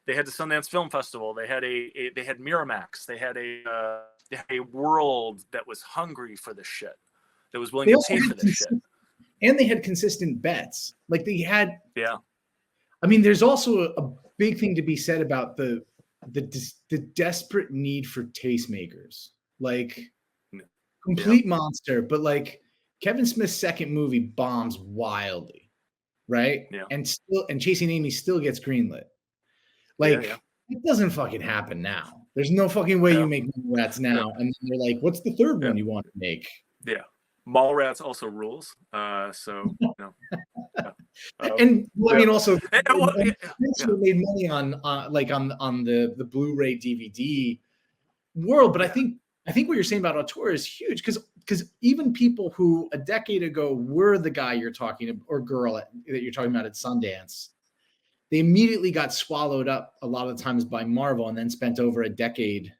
They had the Sundance Film Festival. They had they had Miramax. They had a world that was hungry for this shit, that was willing to pay for this shit. And they had consistent bets. Like they had. Yeah. I mean, there's also a big thing to be said about the desperate need for tastemakers. Like complete monster, but like Kevin Smith's second movie bombs wildly, right? Yeah. And Chasing Amy still gets greenlit. Like it doesn't fucking happen now. There's no fucking way you make Mallrats now, and then they're like, "What's the third one you want to make?" Yeah, Mallrats also rules. So you know. And well, I mean, also, made money on like on the Blu-ray DVD world. But I think what you're saying about auteur is huge because even people who a decade ago were the guy you're talking about, or girl that you're talking about at Sundance, they immediately got swallowed up a lot of the times by Marvel, and then spent over a decade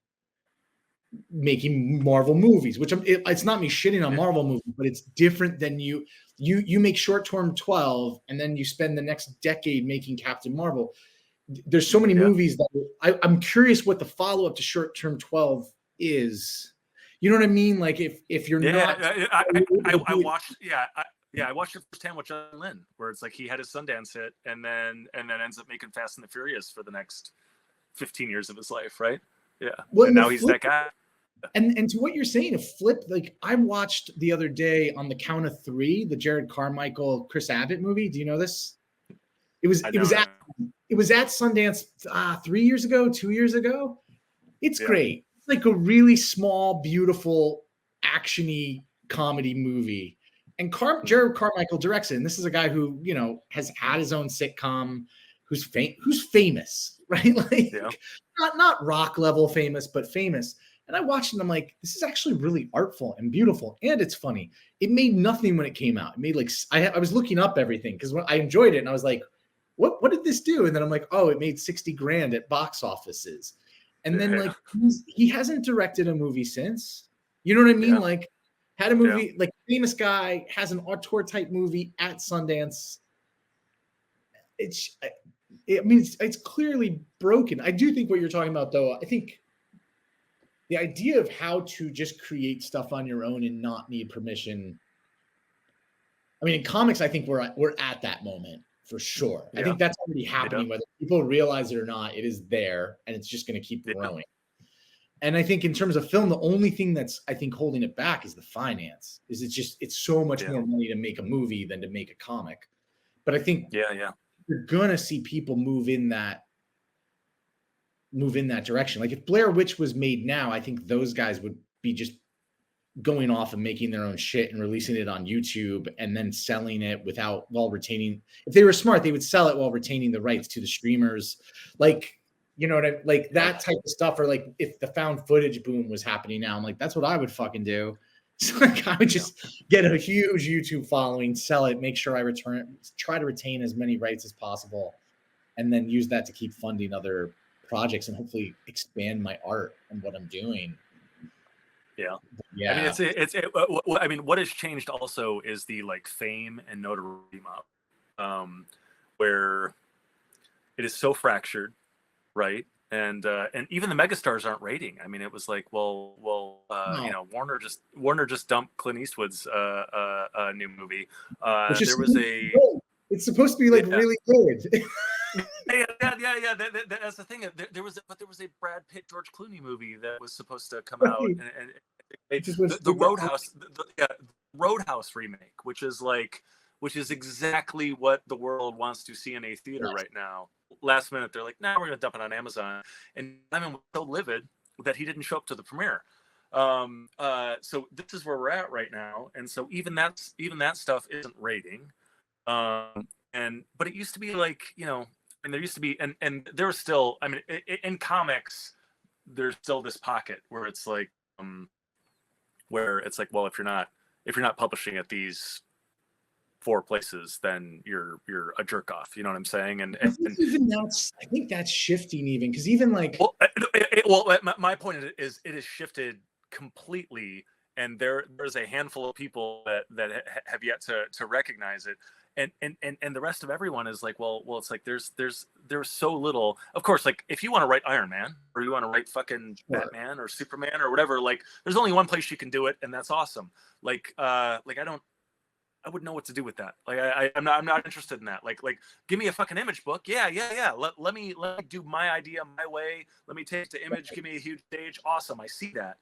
making Marvel movies. Which it's not me shitting on Marvel movies, but it's different than you make short-term 12 and then you spend the next decade making Captain Marvel. There's so many movies that I'm curious what the follow-up to short-term 12 is. You know what I mean? Like if you're not, I watched I watched it firsthand with John Lynn, where it's like he had his Sundance hit and then ends up making Fast and the Furious for the next 15 years of his life, right? Yeah. Well, and now he's that guy. And to what you're saying, a flip, like I watched the other day On the Count of Three, the Jared Carmichael, Chris Abbott movie. Do you know this? It was at Sundance 2 years ago. It's great. It's like a really small, beautiful, actiony comedy movie. And Jared Carmichael directs it. And this is a guy who, you know, has had his own sitcom, who's famous, right? Like not rock level famous, but famous. And I watched it and I'm like, this is actually really artful and beautiful. And it's funny. It made nothing when it came out. It made like, I was looking up everything because when I enjoyed it and I was like, what did this do? And then I'm like, oh, it made 60 grand at box offices. And then like, he hasn't directed a movie since. You know what I mean? Like had a movie, like famous guy has an auteur type movie at Sundance. It's clearly broken. I do think what you're talking about though, I think the idea of how to just create stuff on your own and not need permission. I mean, in comics, I think we're at that moment for sure. I think that's already happening, whether people realize it or not. It is there, and it's just going to keep growing. And I think in terms of film, the only thing that's I think holding it back is the finance. It's so much more money to make a movie than to make a comic. But I think you're gonna see people move in that direction. Like if Blair Witch was made now, I think those guys would be just going off and making their own shit and releasing it on YouTube and then selling it while retaining. If they were smart, they would sell it while retaining the rights to the streamers. Like, you know what like that type of stuff. Or like if the found footage boom was happening now, I'm like, that's what I would fucking do. So like I would just get a huge YouTube following, sell it, make sure I try to retain as many rights as possible, and then use that to keep funding other projects and hopefully expand my art and what I'm doing. Yeah. I mean, what has changed also is the like fame and notoriety where it is so fractured, right? And even the megastars aren't rating. I mean, it was like, you know, Warner just dumped Clint Eastwood's new movie. It's supposed to be like really good. That's the thing. There was a Brad Pitt, George Clooney movie that was supposed to come out, and the Roadhouse remake, which is exactly what the world wants to see in a theater right now. Last minute, they're like, "Nah, we're gonna dump it on Amazon," and Simon was so livid that he didn't show up to the premiere. So this is where we're at right now, and so even that stuff isn't rating. But it used to be like, you know. And there used to be, and there was still, I mean, in comics, there's still this pocket where it's like, well, if you're not publishing at these 4 places, then you're a jerk off. You know what I'm saying? And I think that's shifting even, because even like, my point is it has shifted completely, and there's a handful of people that have yet to recognize it. And the rest of everyone is like, well, it's like there's so little. Of course, like if you want to write Iron Man, or you want to write fucking Batman or Superman or whatever, like there's only one place you can do it, and that's awesome. Like I wouldn't know what to do with that. Like I'm not interested in that. Like give me a fucking image book. Yeah. Let me do my idea my way. Let me take the image. Give me a huge stage. Awesome. I see that.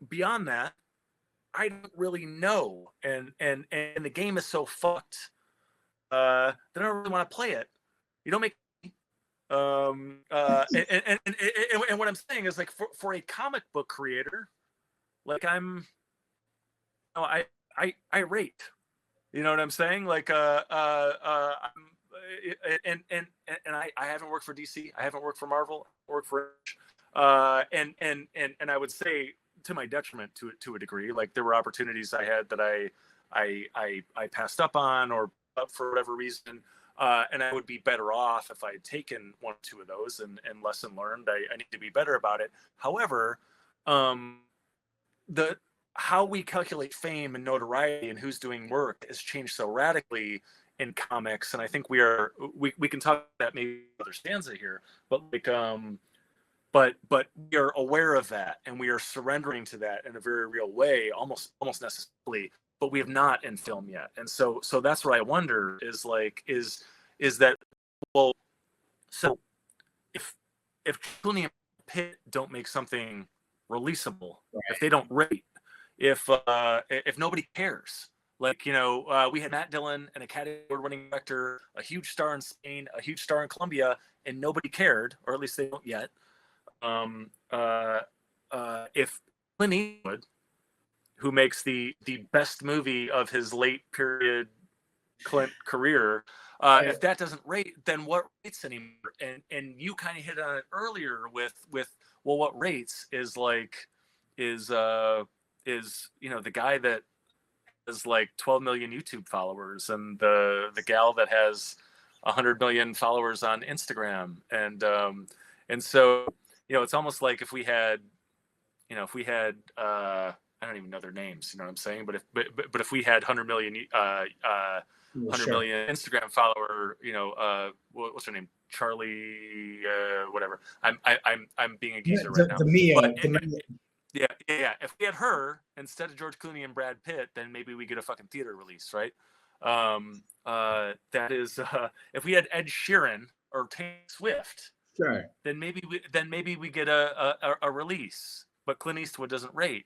Beyond that, I don't really know, and the game is so fucked that I don't really want to play it. You don't make and what I'm saying is, like, for a comic book creator, like I rate. You know what I'm saying? Like and I haven't worked for DC. I haven't worked for Marvel. I work for and I would say, to my detriment to a degree, like there were opportunities I had that I passed up on, or for whatever reason, and I would be better off if I had taken 1 or 2 of those, and lesson learned. I need to be better about it. However, how we calculate fame and notoriety and who's doing work has changed so radically in comics, and I think we can talk about that maybe other stanza here, but like but we are aware of that, and we are surrendering to that in a very real way, almost necessarily, but we have not in film yet. And so that's what I wonder is that, well, so if Clooney and Pitt don't make something releasable, right, if they don't rate, if nobody cares, like, you know, we had Matt Dillon, an Academy Award-winning director, a huge star in Spain, a huge star in Colombia, and nobody cared, or at least they don't yet. If Clint Eastwood, who makes the best movie of his late period Clint career, if that doesn't rate, then what rates anymore? And you kind of hit on it earlier with well, what rates is you know, the guy that has like 12 million YouTube followers, and the gal that has 100 million followers on Instagram, and so, you know, it's almost like if we had I don't even know their names, you know what I'm saying? But if we had 100 million million Instagram follower, you know, what's her name? Charlie, whatever. I'm being a geezer right now. Yeah. If we had her instead of George Clooney and Brad Pitt, then maybe we get a fucking theater release, right? That is, if we had Ed Sheeran or Taylor Swift, sure, then maybe we get a release. But Clint Eastwood doesn't rate.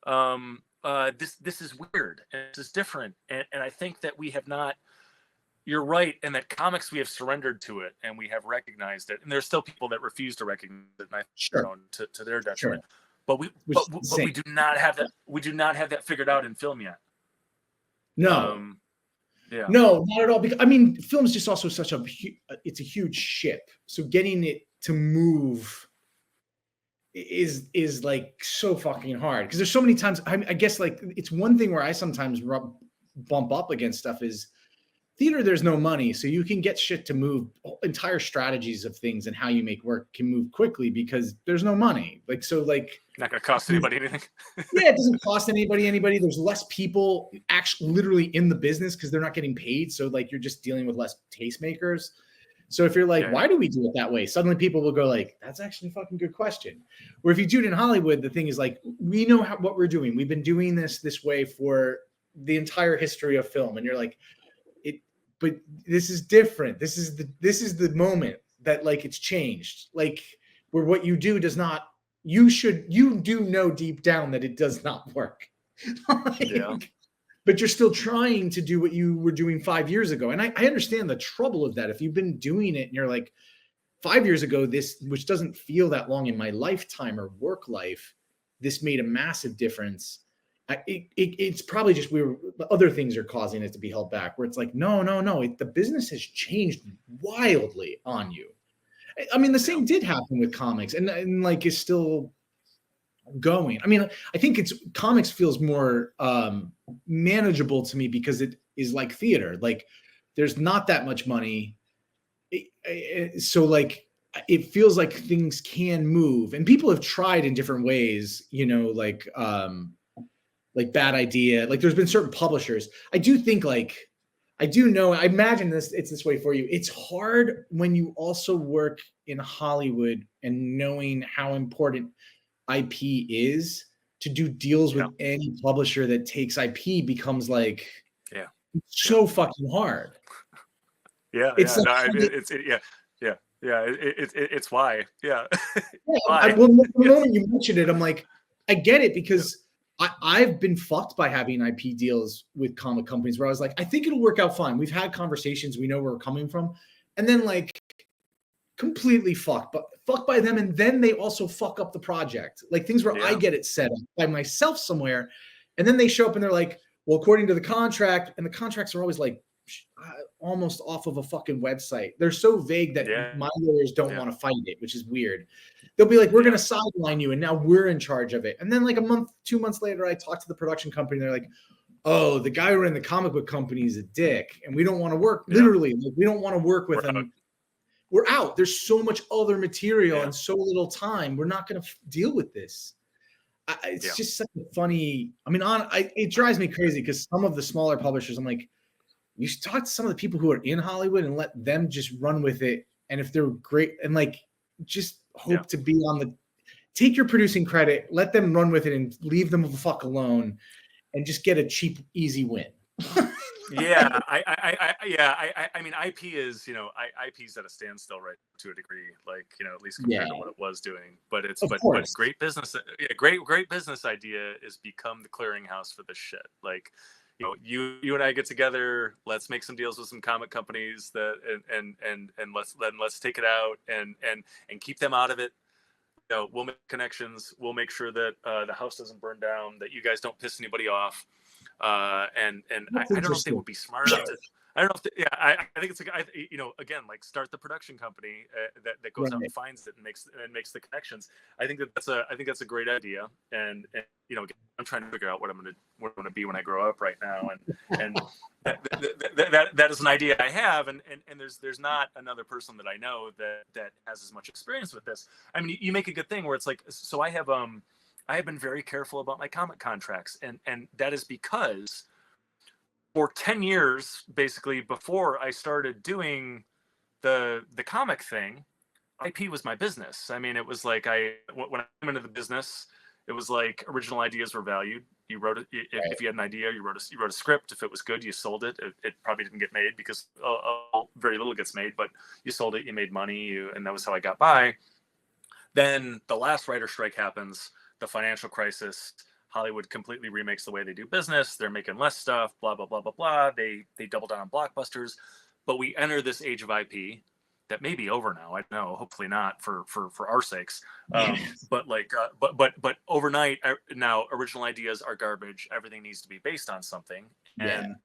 This is weird, and this is different, and I think that we have not. You're right, and that comics, we have surrendered to it, and we have recognized it, and there's still people that refuse to recognize it, and I think, to their detriment. Sure. But we do not have that. We do not have that figured out in film yet. No. Yeah. No, not at all. Because I mean, film is just also it's a huge ship. So getting it to move is like so fucking hard, because there's so many times. I guess like it's one thing where I sometimes bump up against stuff is theater. There's no money, so you can get shit to move. Entire strategies of things and how you make work can move quickly because there's no money. Like, so like, not gonna cost anybody anything. Yeah, it doesn't cost anybody. There's less people actually literally in the business because they're not getting paid. So like, you're just dealing with less tastemakers. So if you're like, why do we do it that way? Suddenly people will go like, that's actually a fucking good question. Where if you do it in Hollywood, the thing is like, we know what we're doing. We've been doing this way for the entire history of film. And you're like, but this is different. This is the moment that like it's changed. Like, where what you do does not, you do know deep down that it does not work. But you're still trying to do what you were doing 5 years ago. And I understand the trouble of that. If you've been doing it and you're like, 5 years ago, this, which doesn't feel that long in my lifetime or work life, this made a massive difference. It's probably just other things are causing it to be held back, where it's like, no. The business has changed wildly on you. I mean, the same did happen with comics and like is still going. I mean, I think comics feels more manageable to me because it is like theater. Like there's not that much money. So like it feels like things can move, and people have tried in different ways, you know, like Bad Idea. Like there's been certain publishers. I do think like, I do know, I imagine it's this way for you. It's hard when you also work in Hollywood and knowing how important IP is, to do deals with any publisher that takes IP becomes like, so fucking hard. It's why. Why? Well, the moment you mentioned it, I'm like, I get it, because I've been fucked by having IP deals with comic companies where I was like, I think it'll work out fine. We've had conversations, we know where we're coming from, and then like completely fucked by them, and then they also fuck up the project. Like things where I get it set up by myself somewhere, and then they show up and they're like, well, according to the contract, and the contracts are always like almost off of a fucking website. They're so vague that my lawyers don't want to fight it, which is weird. They'll be like, we're going to sideline you, and now we're in charge of it. And then like a month, 2 months later, I talk to the production company, and they're like, oh, the guy who ran the comic book company is a dick, and we don't want to work. Literally, like, we don't want to work with him. We're out. There's so much other material and so little time. We're not going to deal with this. It's just such a funny. I mean, it drives me crazy, because some of the smaller publishers, I'm like, you should talk to some of the people who are in Hollywood and let them just run with it. And if they're great, and like, just hope to be on the, take your producing credit, let them run with it, and leave them the fuck alone, and just get a cheap, easy win. I mean, IP is, you know, IP's at a standstill right to a degree, like, you know, at least compared to what it was doing. But it's but great business, great business idea is become the clearinghouse for this shit. Like, you know, you and I get together, let's make some deals with some comic companies that and let's take it out and keep them out of it. You know, we'll make connections. We'll make sure that the house doesn't burn down, that you guys don't piss anybody off. And I don't know if they would be smart enough to. I don't know if I think it's you know, again, like, start the production company that goes out and finds it and makes the connections. I think that's a great idea. And you know, I'm trying to figure out what I'm gonna be when I grow up right now. And that is an idea I have. And there's not another person that I know that has as much experience with this. I mean, you make a good thing where it's like, so I have been very careful about my comic contracts, and that is because for 10 years, basically, before I started doing the comic thing, IP was my business. I mean, it was like when I came into the business, it was like original ideas were valued. You wrote it. If you had an idea, you wrote a script. If it was good, you sold it. It probably didn't get made because very little gets made, but you sold it, you made money, and that was how I got by. Then the last writer strike happens, the financial crisis. Hollywood completely remakes the way they do business. They're making less stuff, blah, blah, blah, blah, blah. They double down on blockbusters. But we enter this age of IP that may be over now. I don't know, hopefully not for our sakes. But like, but overnight now, original ideas are garbage. Everything needs to be based on something. And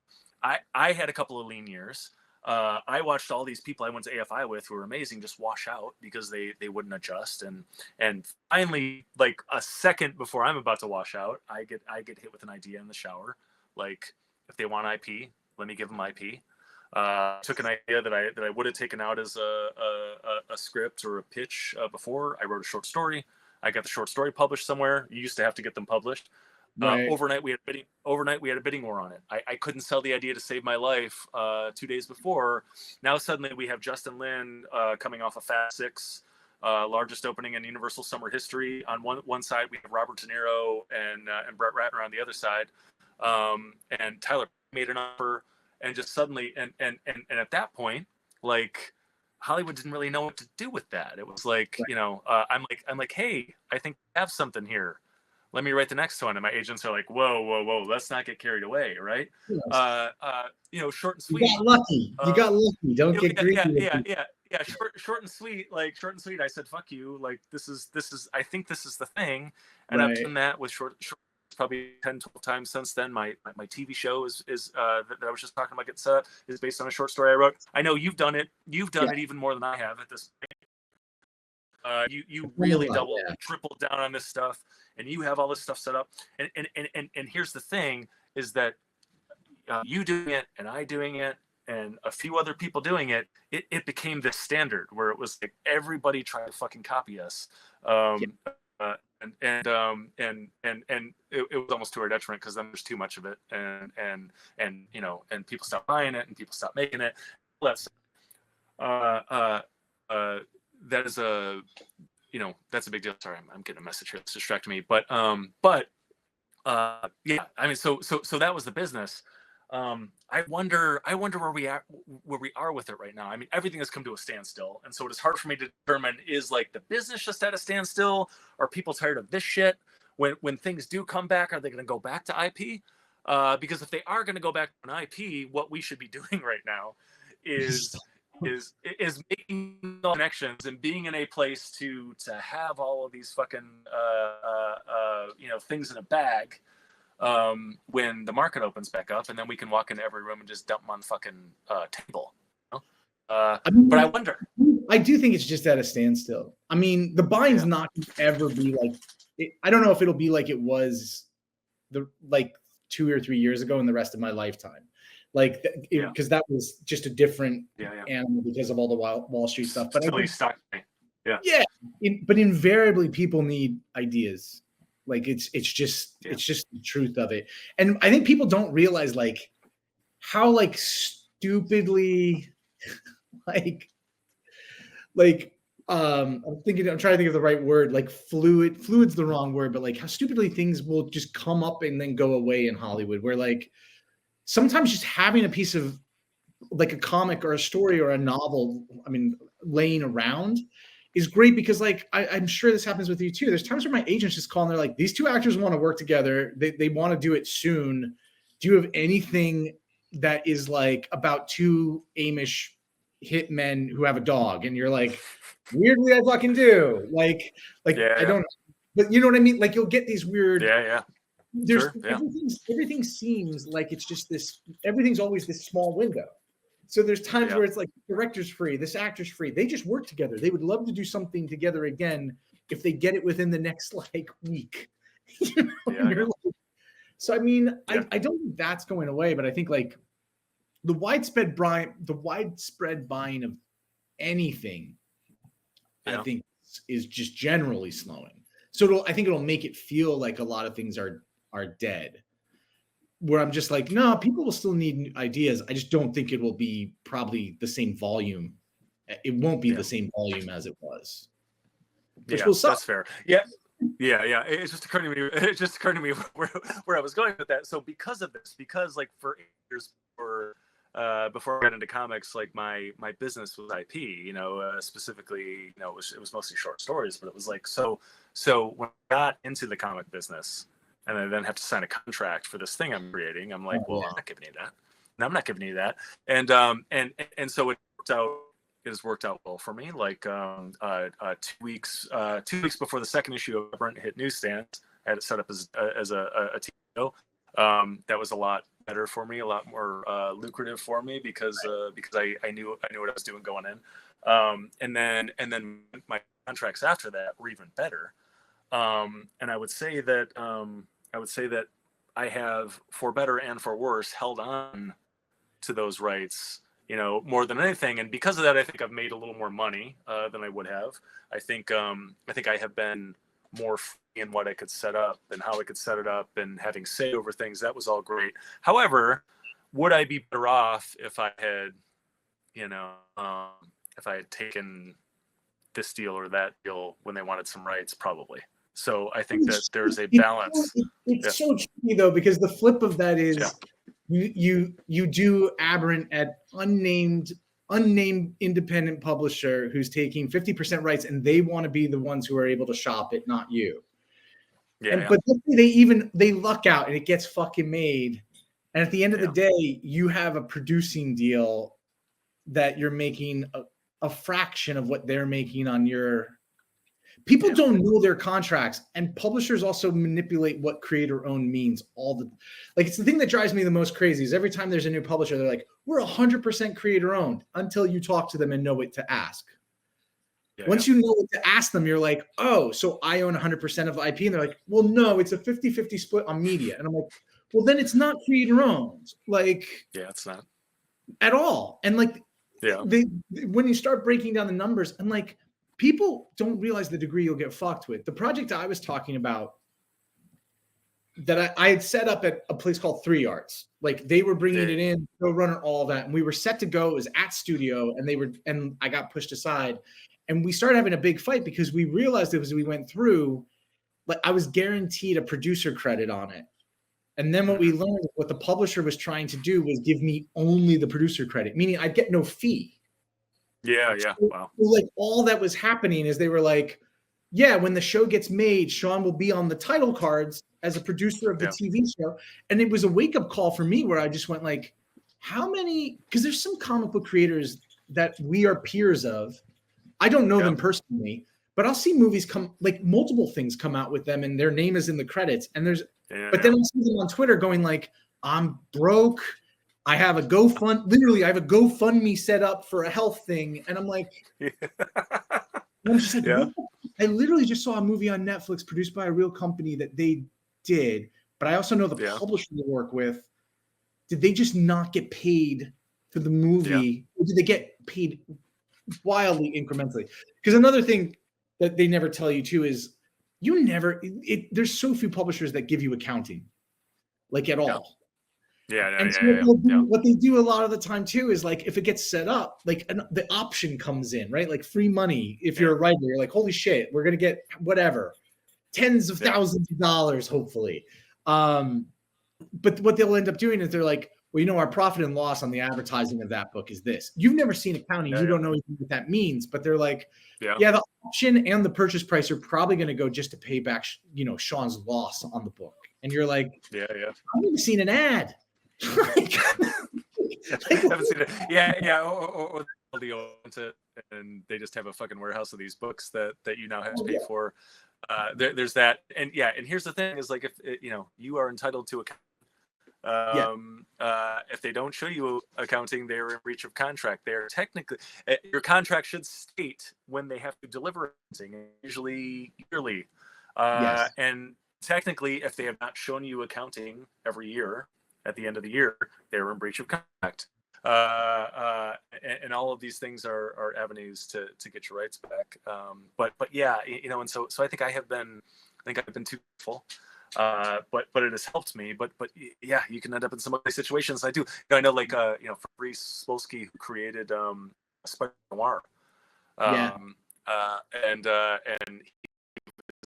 I had a couple of lean years. I watched all these people I went to AFI with who were amazing just wash out because they wouldn't adjust, and finally, like a second before I'm about to wash out, I get hit with an idea in the shower. Like, if they want IP, let me give them IP. Took an idea that I would have taken out as a script or a pitch before. I wrote a short story. I got the short story published somewhere. You used to have to get them published. Overnight we had a bidding war on it. I couldn't sell the idea to save my life 2 days before. Now suddenly we have Justin Lin coming off of Fast 6, largest opening in Universal summer history. On one side we have Robert De Niro and Brett Ratner on the other side, and Tyler made an offer, and just suddenly and at that point, like, Hollywood didn't really know what to do with that. It was like, you know, I'm like, hey, I think I have something here. Let me write the next one. And my agents are like, whoa, let's not get carried away, right? Yes. You know, short and sweet. You got lucky. Don't get greedy. Yeah. Short and sweet. Like, short and sweet. I said, fuck you. Like, this is. I think this is the thing. And I've done that with short probably 10, 12 times since then. My TV show is that I was just talking about getting set up is based on a short story I wrote. I know you've done it. You've done it even more than I have at this point. You really tripled down on this stuff. And you have all this stuff set up, and here's the thing: is that you doing it and I doing it and a few other people doing it, it became this standard where it was like everybody tried to fucking copy us. And it was almost to our detriment because then there's too much of it, and you know, and people stop buying it and people stop making it. That's that is a, you know, that's a big deal. Sorry, I'm getting a message here that's distracting me. But yeah, I mean, so that was the business. I wonder where we are with it right now. I mean, everything has come to a standstill, and so it is hard for me to determine, is like the business just at a standstill? Are people tired of this shit? When things do come back, are they going to go back to IP? Because if they are going to go back to an IP, what we should be doing right now is making connections and being in a place to have all of these fucking you know, things in a bag when the market opens back up, and then we can walk into every room and just dump them on the fucking table. You know? I mean, but I wonder. I do think it's just at a standstill. I mean, the buying's not going to ever be like. I don't know if it'll be like it was like 2 or 3 years ago in the rest of my lifetime. Like, because that was just a different animal because of all the Wall Street stuff. But but invariably people need ideas. Like it's just the truth of it. And I think people don't realize like how like stupidly I'm trying to think of the right word, like fluid's the wrong word, but like how stupidly things will just come up and then go away in Hollywood, where like sometimes just having a piece of like a comic or a story or a novel, I mean, laying around is great, because like I'm sure this happens with you too. There's times where my agents just call and they're like, these two actors want to work together. They want to do it soon. Do you have anything that is like about two Amish hitmen who have a dog? And you're like, weirdly, I fucking do. Like I don't, but you know what I mean? Like you'll get these weird. There's everything seems like it's just this. Everything's always this small window. So there's times where it's like director's free, this actor's free. They just work together. They would love to do something together again if they get it within the next like week. You know? Like, so I mean, I don't think that's going away, but I think like the widespread buying of anything, I think is just generally slowing. So I think it'll make it feel like a lot of things are dead. Where I'm just like, no, people will still need ideas. I just don't think it will be probably the same volume. It won't be the same volume as it was. Which will suck. That's fair. Yeah. It just occurred to me where I was going with that. So because of this, because like for years before I got into comics, like my business was IP, you know, specifically, you know, it was mostly short stories, but it was like, so when I got into the comic business, and I then have to sign a contract for this thing I'm creating, I'm like, well, I'm not giving you that. No, I'm not giving you that. And so it has worked out well for me. Like 2 weeks before the second issue of ABERRANT hit newsstands, I had it set up as a TV show. That was a lot better for me, a lot more lucrative for me because I knew what I was doing going in. And then my contracts after that were even better. And I would say that I have, for better and for worse, held on to those rights, you know, more than anything. And because of that, I think I've made a little more money than I would have. I think I have been more free in what I could set up and how I could set it up and having say over things. That was all great. However, would I be better off if I had, you know, if I had taken this deal or that deal when they wanted some rights? Probably. So I think that there's a balance. It's so tricky though, because the flip of that is you do ABERRANT at unnamed independent publisher who's taking 50% rights, and they want to be the ones who are able to shop it, not you. But they luck out and it gets fucking made. And at the end of the day, you have a producing deal that you're making a fraction of what they're making on your. People don't know their contracts, and publishers also manipulate what creator-owned means. It's the thing that drives me the most crazy is every time there's a new publisher, they're like, "We're 100% creator-owned," until you talk to them and know what to ask. Once you know what to ask them, you're like, "Oh, so I own 100% of IP," and they're like, "Well, no, it's a 50-50 split on media." And I'm like, well, then it's not creator owned, like Yeah, it's not at all. And like, yeah, when you start breaking down the numbers, and like, people don't realize the degree you'll get fucked with. The project I was talking about that I had set up at a place called 3 Arts. Like, they were bringing it in, showrunner, all that, and we were set to go. It was at studio, and I got pushed aside, and we started having a big fight because we realized that as we went through, like, I was guaranteed a producer credit on it. And then what we learned, what the publisher was trying to do was give me only the producer credit, meaning I'd get no fee. Yeah. So, Wow. like, all that was happening is they were like, yeah, when the show gets made, Sean will be on the title cards as a producer of the TV show. And it was a wake-up call for me where I just went like, how many, because there's some comic book creators that we are peers of. I don't know them personally, but I'll see movies come, like multiple things come out with them and their name is in the credits. And but then I'll see them on Twitter going like, I'm broke. I have a literally I have a GoFundMe set up for a health thing. And I'm like, I'm just like, I literally just saw a movie on Netflix produced by a real company that they did, but I also know the publisher they work with. Did they just not get paid for the movie? Or did they get paid wildly incrementally? Because another thing that they never tell you too is there's so few publishers that give you accounting, like at all. What they do a lot of the time too is like, if it gets set up, like the option comes in, right? Like free money. If you're a writer, you're like, holy shit, we're going to get whatever, tens of thousands of dollars, hopefully. But what they'll end up doing is they're like, well, our profit and loss on the advertising of that book is this. You've never seen accounting. You don't know what that means, but they're like, the option and the purchase price are probably going to go just to pay back, Sean's loss on the book. And you're like, I've never seen an ad. I haven't seen it. Or they own it and they just have a fucking warehouse of these books that you now have to pay for. There's that, and here's the thing: is like, if you are entitled to if they don't show you accounting, they're in breach of contract. They're technically, your contract should state when they have to deliver accounting, usually yearly, and technically, if they have not shown you accounting every year. At the end of the year, they're in breach of contract, and all of these things are avenues to get your rights back. But and so I think I've been too careful, but it has helped me. But you can end up in some other situations. I do. I know, like Fabrice Wolski, who created Spider Noir, and in the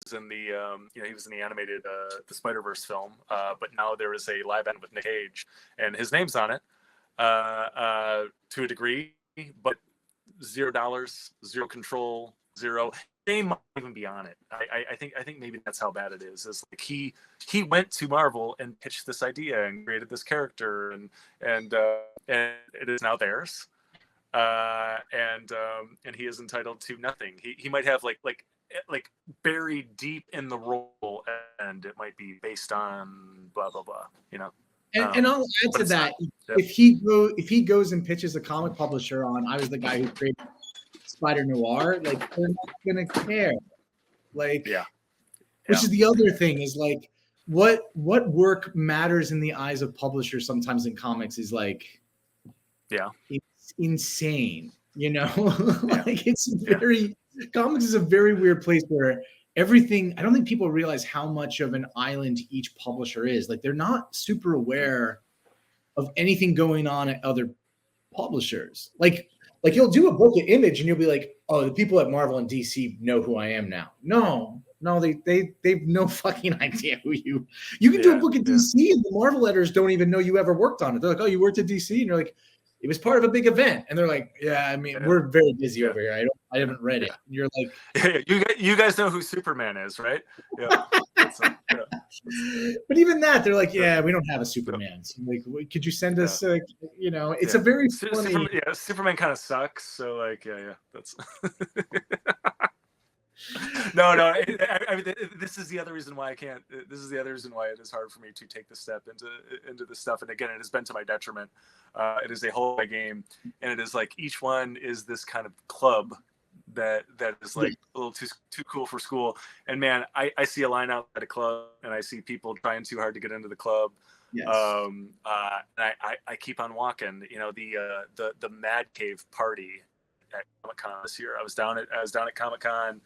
he was in the animated the Spider-Verse film, but now there is a live action with Nick Cage and his name's on it to a degree, but $0, zero control, zero. They might even be on it. I think maybe that's how bad it is. Is like he went to Marvel and pitched this idea and created this character and it is now theirs, and he is entitled to nothing. He might have like buried deep in the role, and it might be based on blah blah blah. And I'll add to that. If he goes and pitches a comic publisher on, I was the guy who created Spider Noir, like, they're not gonna care. Like, which is the other thing is like, what work matters in the eyes of publishers sometimes in comics is like, it's insane. Like, it's very. Comics is a very weird place where everything, I don't think people realize how much of an island each publisher is. Like, they're not super aware of anything going on at other publishers. Like you'll do a book at Image and you'll be like, oh, the people at Marvel and DC know who I am now. No, they've no fucking idea who you can do a book at DC and the Marvel editors don't even know you ever worked on it. They're like, oh, you worked at DC? And you're like, it was part of a big event. And they're like, we're very busy over here. I haven't read it. And you're like, you guys know who Superman is, right? Yeah. But even that, they're like, we don't have a Superman. So like, could you send us, it's a very funny. Superman kind of sucks. So like, that's. No. I mean, this is the other reason why I can't. This is the other reason why it is hard for me to take the step into this stuff. And again, it has been to my detriment. It is a whole game, and it is like each one is this kind of club that is like a little too cool for school. And man, I see a line out at a club, and I see people trying too hard to get into the club. Yes. And I keep on walking. You know, the Mad Cave party at Comic-Con this year. I was down at Comic-Con.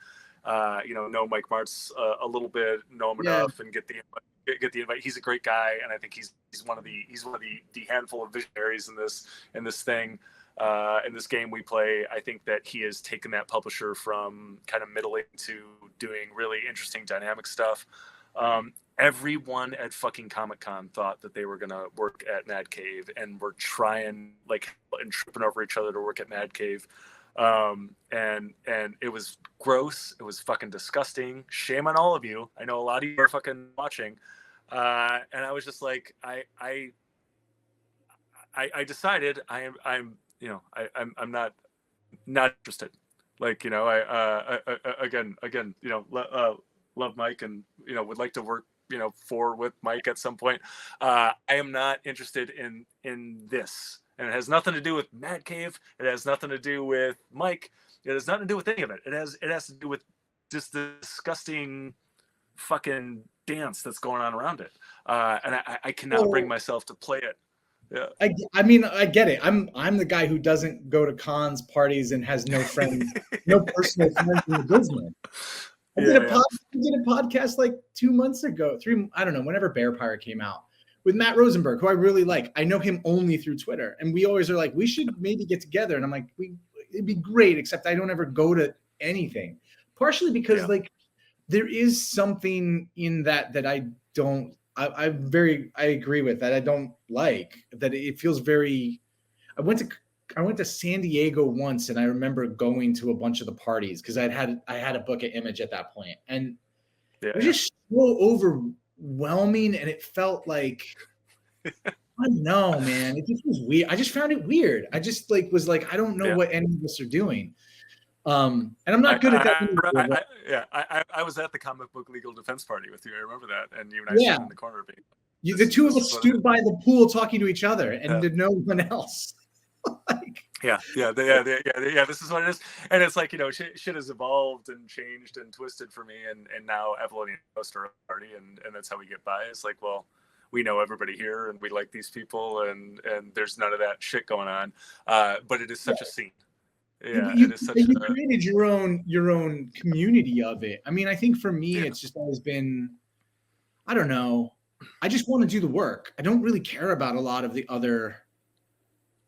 You know Mike Martz a little bit, know him enough, and get the invite. He's a great guy, and I think he's one of the handful of visionaries in this thing. In this game we play. I think that he has taken that publisher from kind of middling to doing really interesting dynamic stuff. Everyone at fucking Comic-Con thought that they were going to work at Mad Cave, and were trying and tripping over each other to work at Mad Cave. And it was gross. It was fucking disgusting. Shame on all of you. I know a lot of you are fucking watching. And I was just like, I decided I'm not interested. Like, you know, I again, you know, love Mike, and, you know, would like to work, you know, with Mike at some point. I am not interested in this. And it has nothing to do with Mad Cave. It has nothing to do with Mike. It has nothing to do with any of it. It has to do with just the disgusting fucking dance that's going on around it. And I cannot bring myself to play it. Yeah. I mean, I get it. I'm the guy who doesn't go to cons, parties, and has no friends, no personal friends in the business. I did a podcast like 2 months ago, I don't know, whenever Bear Pirate came out, with Matt Rosenberg, who I really like. I know him only through Twitter. And we always are like, we should maybe get together. And I'm like, it'd be great, except I don't ever go to anything. Partially because like there is something in that I agree with, that I don't like, that it feels very, I went to San Diego once, and I remember going to a bunch of the parties because I had a book at Image at that point. And it was just so overwhelming, and it felt like, I don't know, man. It just was weird. I just found it weird. I just was like, I don't know what any of us are doing. And I'm not good at that. I was at the comic book legal defense party with you. I remember that, and you and I stood in the corner. The two of us stood by the pool talking to each other, and to no one else. This is what it is. And it's like, you know, shit has evolved and changed and twisted for me, and now Evelyn goes to our party, and that's how we get by. It's like, well, we know everybody here, and we like these people, and there's none of that shit going on. But it is such a scene. Yeah, you created your own community of it. I mean, I think for me, it's just always been, I don't know. I just want to do the work. I don't really care about a lot of the other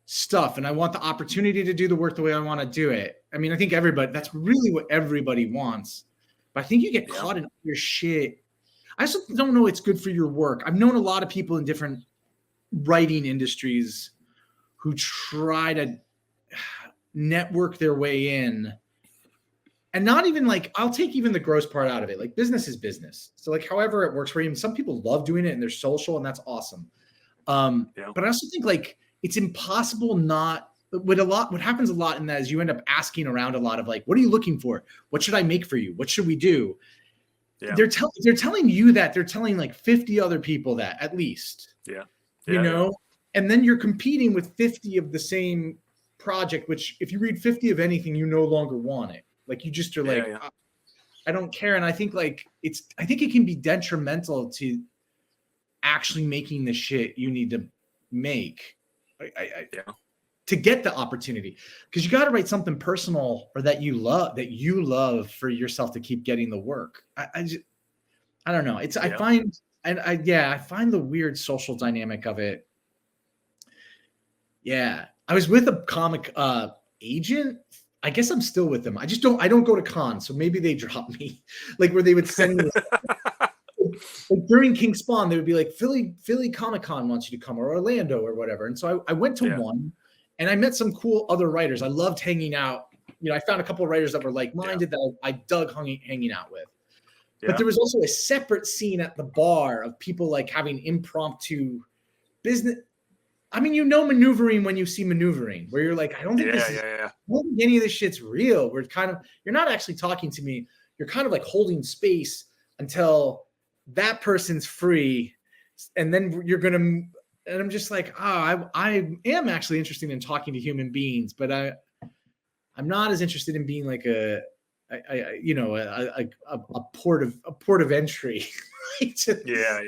stuff, and I want the opportunity to do the work the way I want to do it. I mean, I think that's really what everybody wants. But I think you get caught in your shit. I also don't know it's good for your work. I've known a lot of people in different writing industries who try to network their way in, and not even like, I'll take even the gross part out of it. Like, business is business. So like, however it works for you. Some people love doing it and they're social, and that's awesome. But I also think like it's impossible not. What happens a lot in that is you end up asking around a lot of like, what are you looking for? What should I make for you? What should we do? Yeah. They're telling you that. They're telling like 50 other people that, at least. You know, and then you're competing with 50 of the same project, which if you read 50 of anything, you no longer want it. Like, you just are like, I don't care. And I think like I think it can be detrimental to actually making the shit you need to make to get the opportunity, because you got to write something personal or that you love for yourself to keep getting the work. I don't know. I find the weird social dynamic of it. Yeah. I was with a comic agent. I guess I'm still with them. I don't go to cons, so maybe they dropped me. Like, where they would send me like during King Spawn, they would be like, Philly Comic Con wants you to come, or Orlando or whatever. And so I went to one, and I met some cool other writers. I loved hanging out. You know, I found a couple of writers that were like-minded that I dug hanging out with. But there was also a separate scene at the bar of people like having impromptu business. I mean, you know, maneuvering when you see maneuvering, where you're like, I don't think I don't think any of this shit's real. You're not actually talking to me. You're kind of like holding space until that person's free. And then and I'm just like, I am actually interested in talking to human beings, but I I'm not as interested in being like a port of entry. Yeah.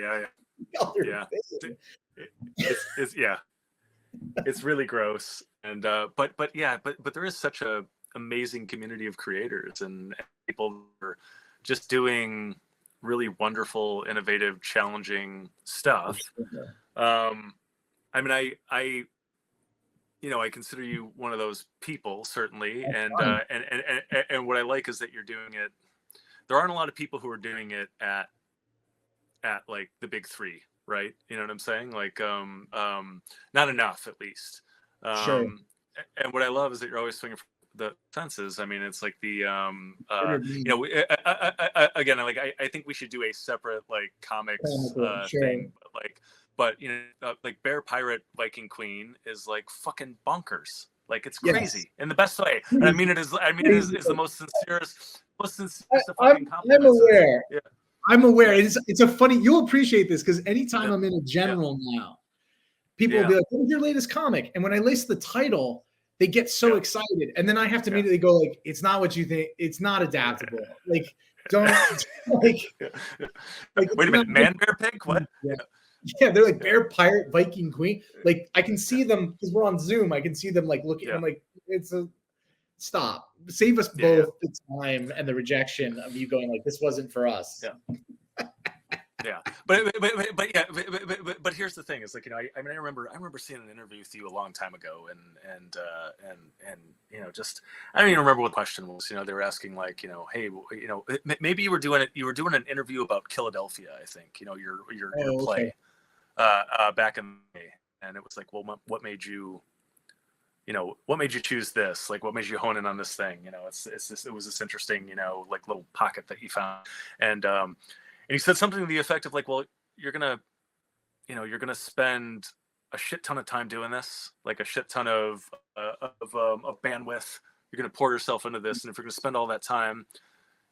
It's really gross. And but there is such a amazing community of creators and people who are just doing really wonderful, innovative, challenging stuff. I mean, I consider you one of those people, certainly. And what I like is that you're doing it. There aren't a lot of people who are doing it at like the big three, right? You know what I'm saying? Like, not enough, at least. Sure. And what I love is that you're always swinging for the fences. I mean, it's like the, again, like, I think we should do a separate, like, comics thing, but like Bear Pirate Viking Queen is like fucking bonkers. Like, it's crazy in the best way. And I mean it is the most sincerest fucking compliment. I'm aware. Yeah. I'm aware. It's a funny, you'll appreciate this, because anytime I'm in a general now, people will be like, "What is your latest comic?" And when I list the title, they get so excited. And then I have to immediately go like, "It's not what you think. It's not adaptable." Like, don't like wait a minute, Man Bear Pig? What? Yeah, they're like Bear Pirate Viking Queen. Like, I can see them because we're on Zoom. I can see them like looking. I'm like, it's a stop. Save us both the time and the rejection of you going like, this wasn't for us. But here's the thing: is like, I remember seeing an interview with you a long time ago, and just I don't even remember what the question was. They were asking like, hey, maybe you were doing an interview about Philadelphia, I think, your play back in the day, and it was like, well, what made you choose this? Like, what made you hone in on this thing? It was this interesting, like, little pocket that you found. And he said something to the effect of like, well, you're going to spend a shit ton of time doing this, like a shit ton of bandwidth. You're going to pour yourself into this. And if you're going to spend all that time,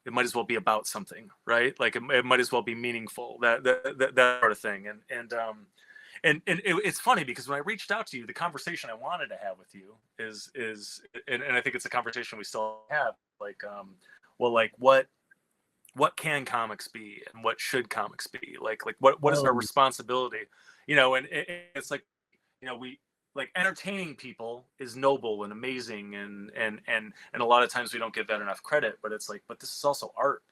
it might as well be about something, right? Like, it might as well be meaningful, that sort of thing. And it's funny because when I reached out to you, the conversation I wanted to have with you is and I think it's a conversation we still have, like, well, like, what can comics be and what should comics be? Like what is our responsibility? And it's like, we like, entertaining people is noble and amazing, and a lot of times we don't give that enough credit, but it's like, but this is also art.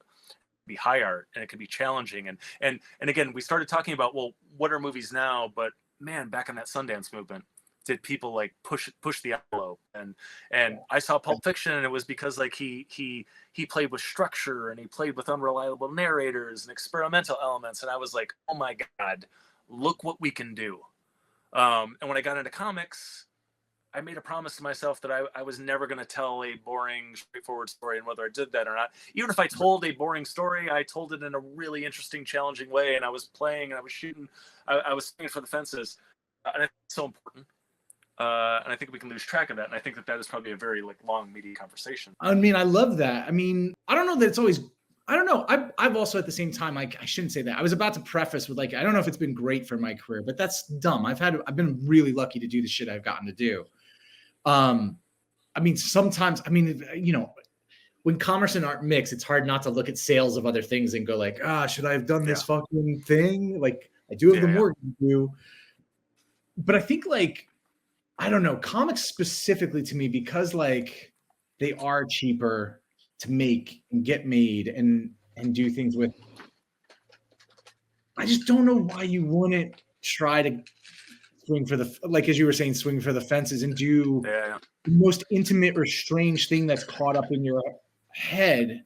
Be high art, and it can be challenging, and again, we started talking about, well, what are movies now? But man, back in that Sundance movement, did people like push the envelope? And I saw Pulp Fiction, and it was because like he played with structure, and he played with unreliable narrators and experimental elements, and I was like, oh my god, look what we can do. And when I got into comics, I made a promise to myself that I was never going to tell a boring, straightforward story, and whether I did that or not. Even if I told a boring story, I told it in a really interesting, challenging way, and I was playing, and I was shooting, I was swinging for the fences, and it's so important. And I think we can lose track of that, and I think that is probably a very like long, meaty conversation. I mean, I love that. I mean, I don't know that it's always. I don't know. I've also at the same time, like, I shouldn't say that. I was about to preface with like, I don't know if it's been great for my career, but that's dumb. I've been really lucky to do the shit I've gotten to do. I mean, sometimes, when commerce and art mix, it's hard not to look at sales of other things and go like, should I have done this fucking thing? Like, I do have the mortgage due. But I think, like, I don't know, comics specifically to me, because like they are cheaper to make and get made and do things with. I just don't know why you wouldn't try to swing for the, like, as you were saying, swing for the fences and do the most intimate or strange thing that's caught up in your head.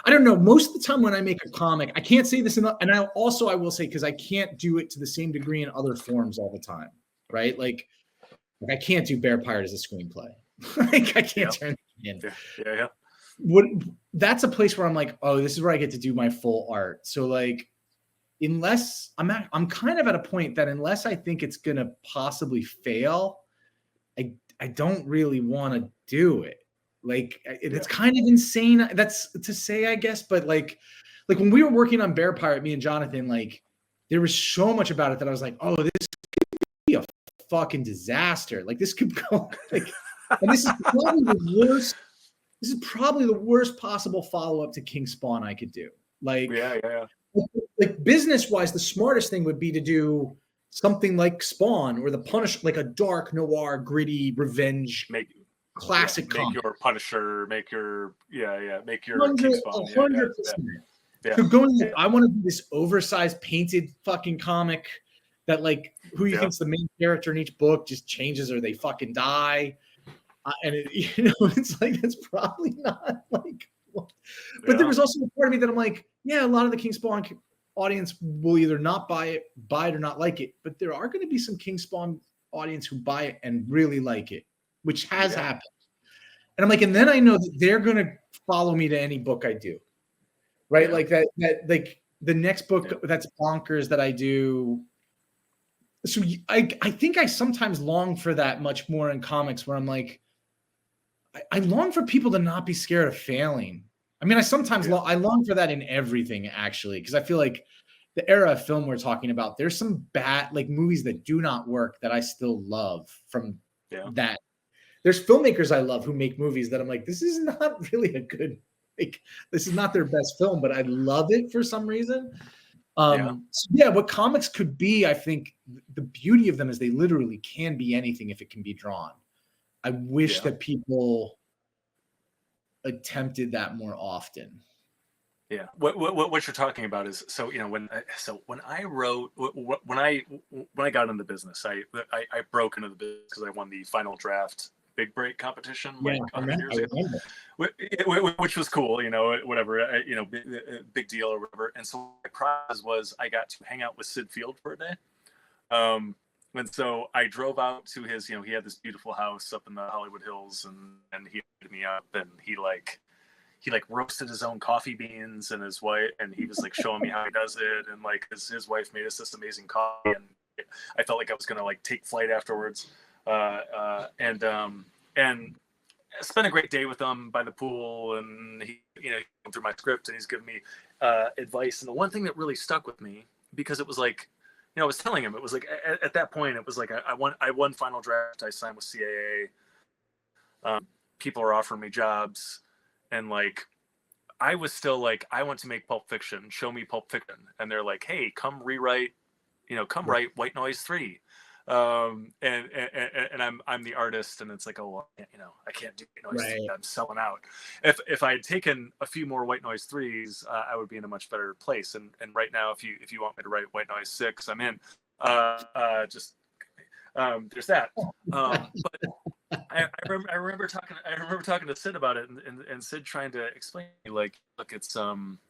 I don't know. Most of the time when I make a comic, I can't say this enough, and I will say, because I can't do it to the same degree in other forms all the time, right? Like I can't do Bear Pirate as a screenplay. Like, I can't turn it in. That's a place where I'm like, oh, this is where I get to do my full art. So like, unless I'm kind of at a point that unless I think it's going to possibly fail, I don't really want to do it. Like, it's kind of insane. That's to say, I guess, but like when we were working on Bear Pirate, me and Jonathan, like, there was so much about it that I was like, oh, this could be a fucking disaster. Like, this could go like, and this is probably the worst this is probably the worst possible follow-up to King Spawn I could do. Like, like business-wise, the smartest thing would be to do something like Spawn or The Punisher, like a dark noir, gritty revenge classic make comic. your Punisher, make your make your 100%. King Spawn. 100%. So going, I want to do this oversized painted fucking comic that like who you think's the main character in each book just changes or they fucking die. And it, you know, it's like, that's probably not like, but there was also a part of me that I'm like, yeah, a lot of the King Spawn audience will either not buy it or not like it, but there are going to be some King Spawn audience who buy it and really like it, which has happened. And I'm like, and then I know that they're going to follow me to any book I do, right? Like that like the next book that's bonkers that I do. So I think I sometimes long for that much more in comics, where I'm like, I long for people to not be scared of failing. I mean, I sometimes I long for that in everything, actually, because I feel like the era of film we're talking about, there's some bad like movies that do not work that I still love from that. There's filmmakers I love who make movies that I'm like, this is not really a good, like, this is not their best film, but I love it for some reason. So what comics could be, I think the beauty of them is they literally can be anything if it can be drawn. I wish that people attempted that more often. Yeah. What you're talking about is, so, you know, when I wrote, when I got into the business, I broke into the business because I won the final draft big break competition like 100 years ago, which was cool, you know, whatever, you know, big deal or whatever. And so my prize was I got to hang out with Sid Field for a day. And so I drove out to his, you know, he had this beautiful house up in the Hollywood Hills, and he hit me up, and he roasted his own coffee beans, and his wife, and he was like showing me how he does it, and like his wife made us this amazing coffee, and I felt like I was gonna like take flight afterwards, and spent a great day with him by the pool, and he, you know, went through my script, and he's giving me advice, and the one thing that really stuck with me, because it was like, you know, I was telling him, it was like at that point, it was like I won final draft. I signed with CAA. People are offering me jobs, and like I was still like, I want to make Pulp Fiction. Show me Pulp Fiction, and they're like, hey, come rewrite, you know, come write White Noise 3. And I'm the artist, and it's like, oh, well, you know, I can't do White Noise 3. I'm selling out. If I had taken a few more White Noise 3s, I would be in a much better place. And right now, if you want me to write White Noise 6, I'm in. There's that. But I remember talking to Sid about it, and Sid trying to explain to me, like, look, it's some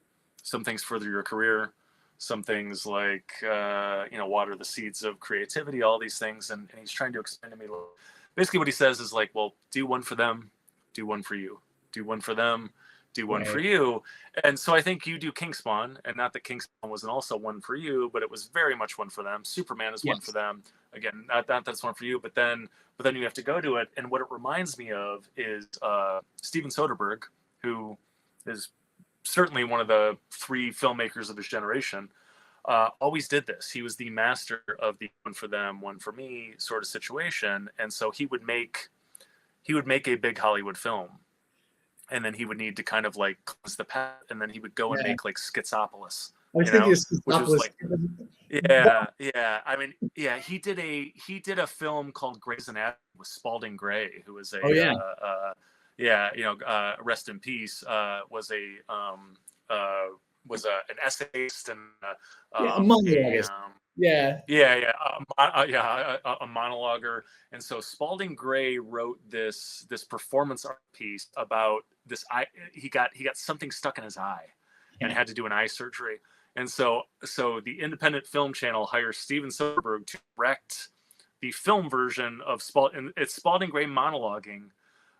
things further your career. Some things like, you know, water the seeds of creativity, all these things. And he's trying to explain to me, basically what he says is like, well, do one for them, do one for you, do one for them, do one for you. And so I think you do King Spawn, and not that King Spawn wasn't also one for you, but it was very much one for them. Superman is one for them. Again, not that it's one for you, but then you have to go to it. And what it reminds me of is Steven Soderbergh, who is certainly one of the 3 filmmakers of his generation, always did this. He was the master of the one for them, one for me sort of situation. And so he would make a big Hollywood film, and then he would need to kind of like cleanse the path, and then he would go and make like Schizopolis. I was thinking Schizopolis. Like, I mean, he did a film called Grey's Anatomy with Spalding Gray, who was a rest in peace. Was an essayist and a monologuist. A monologuer. And so Spalding Gray wrote this performance art piece about this eye. He got something stuck in his eye and had to do an eye surgery. And so the Independent Film Channel hires Steven Soderbergh to direct the film version of it's Spalding Gray monologuing,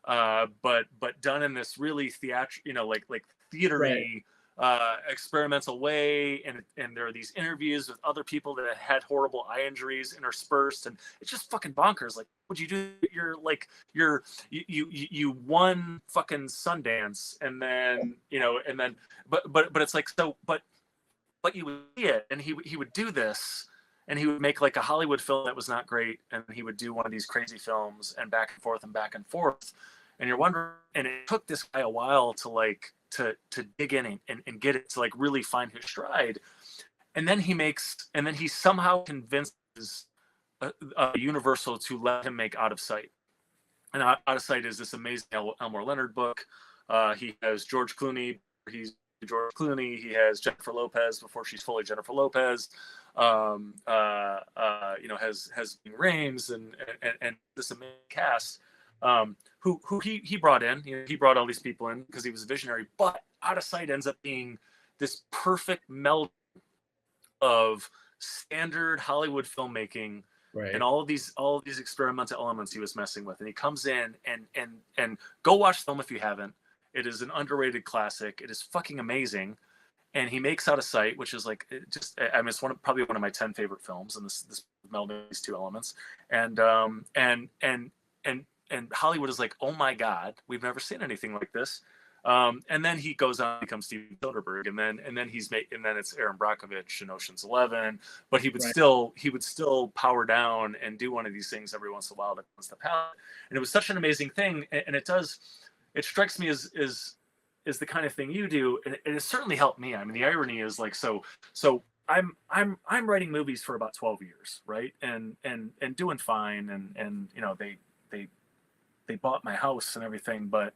but done in this really theatrical, you know, like theatery, experimental way, and there are these interviews with other people that had horrible eye injuries interspersed, and it's just fucking bonkers. Like, what'd you do? You won fucking Sundance, and then but it's like, so but you would see it, and he would do this, and he would make like a Hollywood film that was not great, and he would do one of these crazy films, and back and forth and back and forth. and you're wondering, and it took this guy a while to like to dig in and get it to like really find his stride. And then he somehow convinces Universal to let him make Out of Sight. And Out of Sight is this amazing Elmore Leonard book. He has George Clooney. He's George Clooney. He has Jennifer Lopez before she's fully Jennifer Lopez. Has Rames and this amazing cast. Who he brought in. He brought all these people in because he was a visionary. But Out of Sight ends up being this perfect meld of standard Hollywood filmmaking, right, and all of these experimental elements he was messing with. And he comes in and go watch the film if you haven't. It is an underrated classic. It is fucking amazing. And he makes Out of Sight, which is like it's probably one of my 10 favorite films. And this melding these two elements. And Hollywood is like, oh my God, we've never seen anything like this. And then he goes on, becomes Steven Soderbergh, and then it's Aaron Brockovich in Ocean's 11. But he would still power down and do one of these things every once in a while that comes to the palate. And it was such an amazing thing, and it strikes me as the kind of thing you do, and it has certainly helped me. I mean, the irony is like so I'm writing movies for about 12 years, right? And doing fine, and they bought my house and everything, but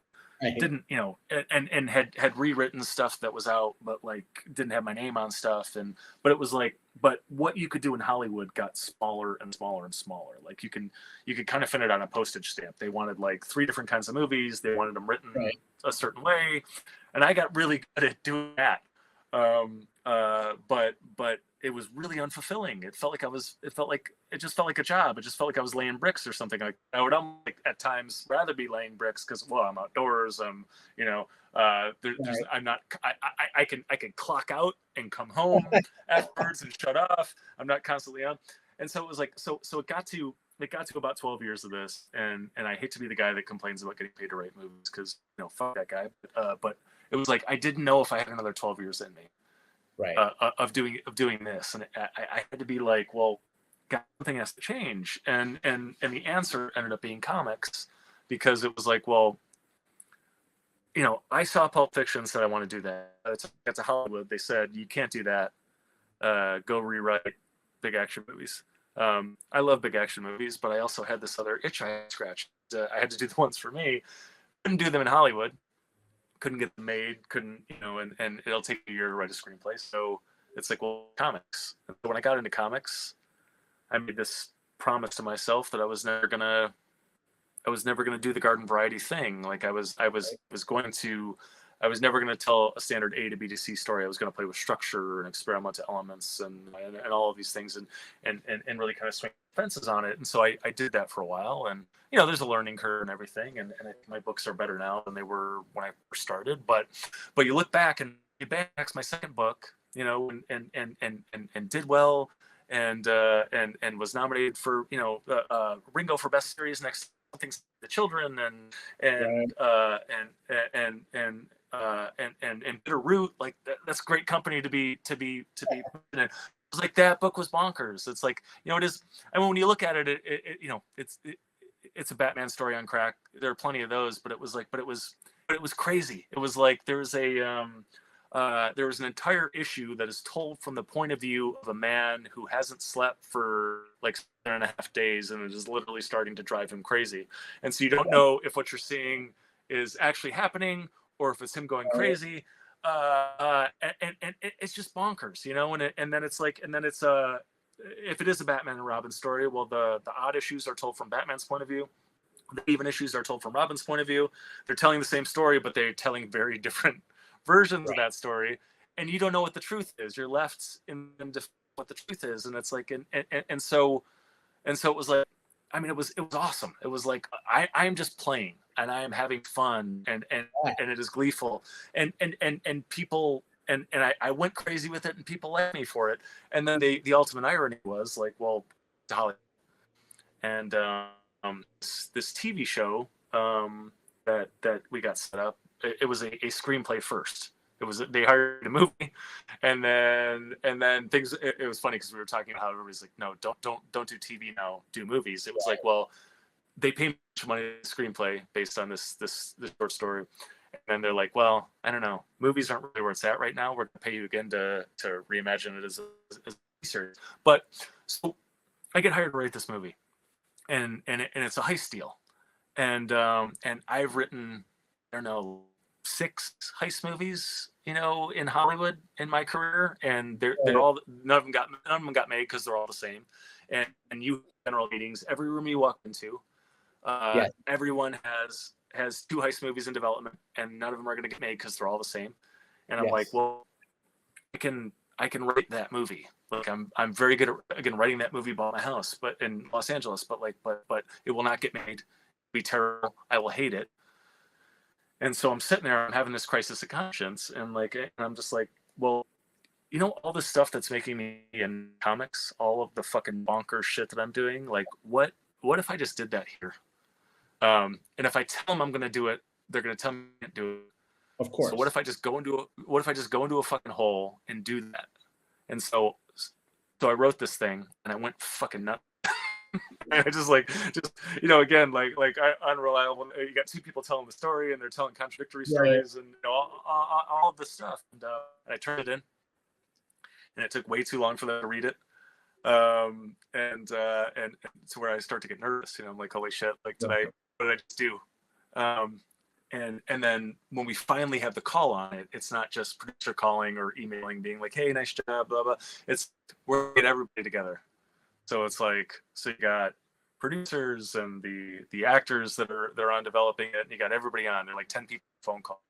didn't, and had rewritten stuff that was out, but like didn't have my name on stuff. But it was like, but what you could do in Hollywood got smaller and smaller and smaller. Like you could kind of fit it on a postage stamp. They wanted like 3 different kinds of movies. They wanted them written a certain way. And I got really good at doing that. But it was really unfulfilling. It just felt like a job. It just felt like I was laying bricks or something. Like I would at times rather be laying bricks because, well, I'm outdoors. I'm not. I can clock out and come home afterwards and shut off. I'm not constantly on. And so it was like so it got to about 12 years of this, and I hate to be the guy that complains about getting paid to write movies because fuck that guy. But it was like I didn't know if I had another 12 years in me. Right. Of doing this, and I had to be like, well, God, something has to change, and the answer ended up being comics, because it was like, well, I saw Pulp Fiction, said I want to do that. It's a Hollywood. They said you can't do that. Go rewrite big action movies. I love big action movies, but I also had this other itch I had to scratch. I had to do the ones for me. Couldn't do them in Hollywood. Couldn't get them made, couldn't, and it'll take a year to write a screenplay. So it's like, well, comics. And so when I got into comics, I made this promise to myself that I was never gonna do the garden variety thing. Like I was never gonna tell a standard A to B to C story. I was gonna play with structure and experimental elements and all of these things and really kind of swing fences on it. And so I did that for a while, and there's a learning curve and everything, and my books are better now than they were when I first started. But you look back, and BANJAX, my second book, and did well, and was nominated for Ringo for best series next things the children and Bitterroot, like that's great company to be in. It was like that book was bonkers. It's like it is. I mean, when you look at it, it's a Batman story on crack. There are plenty of those, but it was crazy. It was like there was an entire issue that is told from the point of view of a man who hasn't slept for like 7.5 days, and it is literally starting to drive him crazy. And so you don't know if what you're seeing is actually happening or if it's him going crazy. And it's just bonkers, and then it's if it is a Batman and Robin story, well, the odd issues are told from Batman's point of view. The even issues are told from Robin's point of view. They're telling the same story, but they're telling very different versions of that story. And you don't know what the truth is. You're left in what the truth is. And it's like, and so it was like, I mean, it was awesome. It was like, I'm just playing and I am having fun and it is gleeful and people, and I went crazy with it and people liked me for it. And then the ultimate irony was like, well, Holly, and this TV show that we got set up, it was a screenplay first. They hired a movie, and then things. It was funny because we were talking about how everybody's like, no, don't do TV now, do movies. It was like, well, they pay much money to screenplay based on this short story. And then they're like, well, I don't know. Movies aren't really where it's at right now. We're going to pay you again to reimagine it as a series. But so I get hired to write this movie, and it's a heist deal. And I've written, I don't know, 6 heist movies, you know, in Hollywood in my career, and they're all, none of them got made because they're all the same. And you general meetings, every room you walk into, everyone has 2 heist movies in development, and none of them are going to get made because they're all the same. And I'm like, well, I can write that movie. Like I'm very good at, again, writing that movie about my house, but in Los Angeles, but it will not get made. It'll be terrible. I will hate it. And so I'm sitting there, I'm having this crisis of conscience, and I'm just like, well, you know, all the stuff that's making me in comics, all of the fucking bonkers shit that I'm doing, like what if I just did that here? And if I tell them I'm going to do it, they're going to tell me I can't do it. Of course. So what if I just go into a fucking hole and do that? And so I wrote this thing, and I went fucking nuts. And I just you know, again, unreliable. You got 2 people telling the story, and they're telling contradictory stories, and you know, all of this stuff. And I turned it in, and it took way too long for them to read it. And to where I start to get nervous. You know, I'm like, holy shit! Like, what did I just do? And then when we finally have the call on it, it's not just producer calling or emailing, being like, hey, nice job, blah blah. It's we're getting everybody together. So it's like, so you got producers and the actors that are on developing it, and you got everybody on. They're like 10 people phone call,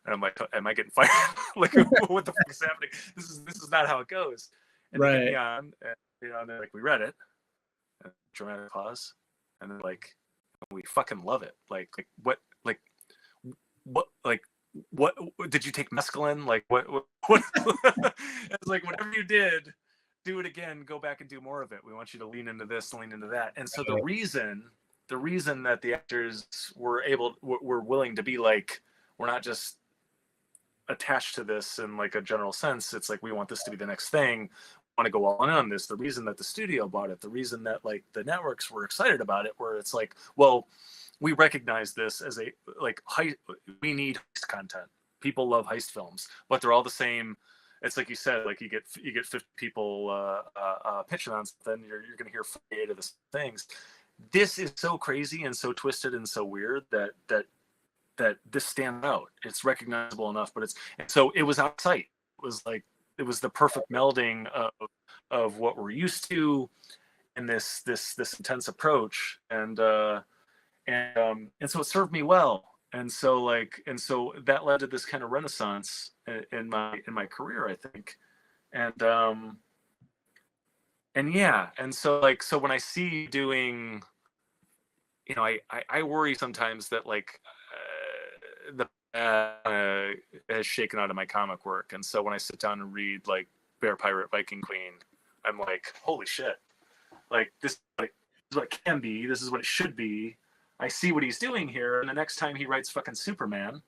and I'm like, am I getting fired? Like, what the fuck is happening? This is not how it goes. And they get me on, and you know, and they're like, we read it, and dramatic pause, and they're like, we fucking love it. What did you take mescaline? Like what? It's like, whatever you did, do it again, go back and do more of it. We want you to lean into this, lean into that. And so the reason that the actors were willing to be like, we're not just attached to this in like a general sense. It's like, we want this to be the next thing. Want to go all in on this. The reason that the studio bought it, the reason that like the networks were excited about it, where it's like, well, we recognize this as we need heist content. People love heist films, but they're all the same. It's like you said, like you get 50 people pitching on something, you're going to hear 48 of the things. This is so crazy and so twisted and so weird that this stands out. It's recognizable enough, but so it was out of sight. It was the perfect melding of what we're used to and this intense approach, and so it served me well. And so that led to this kind of renaissance in my career, I think. And so when I see doing, you know, I worry sometimes that the has shaken out of my comic work. And so when I sit down and read like Bear Pirate Viking Queen, I'm like, holy shit, like this is what it can be, this is what it should be. I see what he's doing here, and the next time he writes fucking Superman,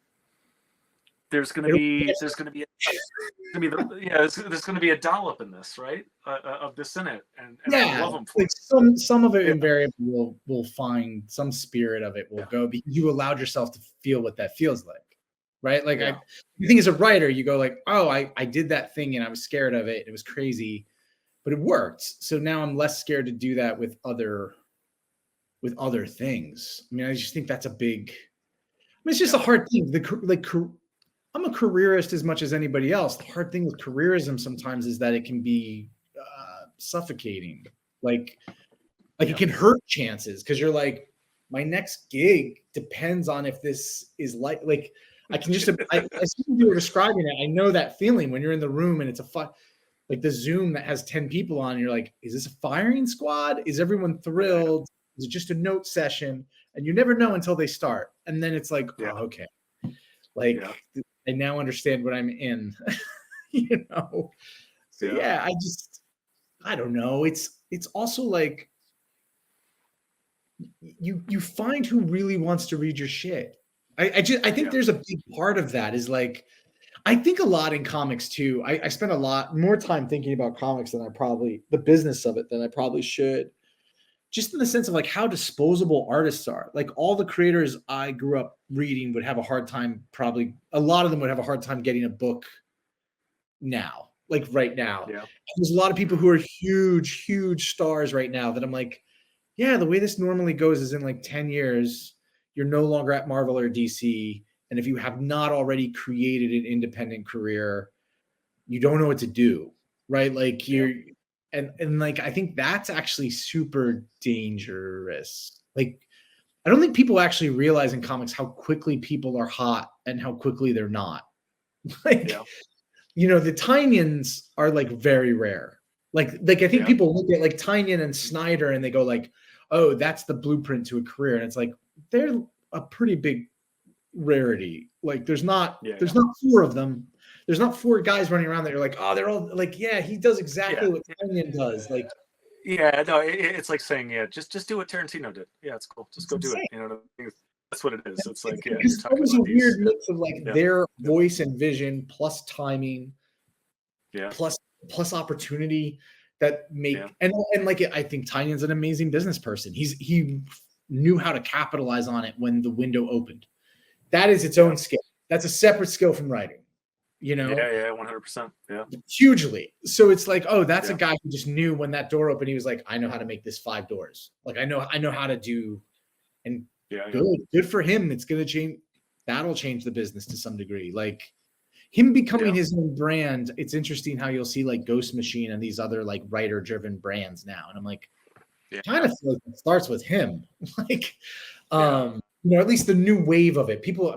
there's gonna be a dollop in this, right? Of this in it, and I love him for like some of it invariably will find some spirit of it will go, because you allowed yourself to feel what that feels like, right? Like you think as a writer, you go like, oh, I did that thing and I was scared of it. It was crazy, but it worked. So now I'm less scared to do that with other things. I mean, I just think that's a big, it's just a hard thing. I'm a careerist as much as anybody else. The hard thing with careerism sometimes is that it can be suffocating. Like it can hurt chances, because you're like, my next gig depends on if this is like I can just, I see you were describing it. I know that feeling when you're in the room and it's like the Zoom that has 10 people on, and you're like, is this a firing squad? Is everyone thrilled? Is it just a note session? And you never know until they start. And then it's like, oh, okay. I now understand what I'm in, you know? So I don't know. It's also like, you find who really wants to read your shit. I think there's a big part of that is like, I think a lot in comics too. I spend a lot more time thinking about comics than the business of it than I probably should. just in the sense of like how disposable artists are. Like all the creators I grew up reading would have a hard time, probably a lot of them would have a hard time getting a book now, like right now. Yeah. There's a lot of people who are huge, huge stars right now that I'm like, yeah, the way this normally goes is in like 10 years, you're no longer at Marvel or DC. And if you have not already created an independent career, you don't know what to do, right? Like you're, and like, I think that's actually super dangerous. Like, I don't think people actually realize in comics how quickly people are hot and how quickly they're not. Like, you know, the Tynions are like very rare. Like I think people look at like Tynion and Snyder and they go like, oh, that's the blueprint to a career. And it's like, they're a pretty big rarity. Like there's not 4 of them. There's not 4 guys running around that you're like, oh, they're all like, yeah, he does exactly what Tynion does. Like, no, it's like saying, just do what Tarantino did. Yeah, it's cool. Just go do it. You know what I mean? That's what it is. It's like, it's always a weird mix of like their voice and vision plus timing, plus opportunity that make and like I think Tynion's an amazing business person. He knew how to capitalize on it when the window opened. That is its own skill. That's a separate skill from writing. You know? Yeah, 100%. Yeah. Hugely. So it's like, oh, that's a guy who just knew when that door opened, he was like, I know how to make this 5 doors. Like I know how to do, and good for him. It's gonna change. That'll change the business to some degree. Like him becoming his own brand. It's interesting how you'll see like Ghost Machine and these other like writer-driven brands now. And I'm like, kind of feel like it starts with him. Like, you know, at least the new wave of it. People,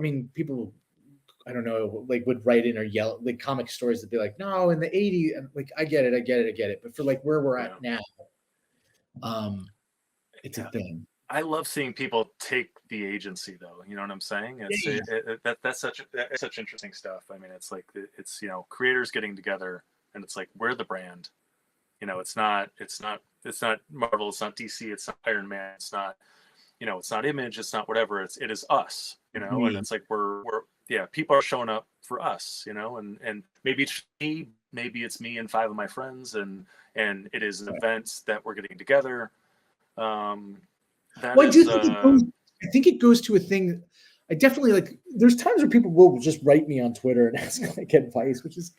I don't know, like would write in or yell like comic stories that be like, no, in the 80s, and like I get it. But for like where we're at now, it's a thing. I love seeing people take the agency, though. You know what I'm saying? That's such interesting stuff. I mean, it's like it's you know, creators getting together, and it's like we're the brand. You know, it's not Marvel, it's not DC, it's not Iron Man, it's not, you know, it's not Image, it's not whatever. It is us. You know, and it's like we're people are showing up for us. You know, and maybe it's me, maybe it's me and 5 of my friends, and it is an event that we're getting together. Well, I think it goes to a thing. I definitely like. There's times where people will just write me on Twitter and ask like advice, which is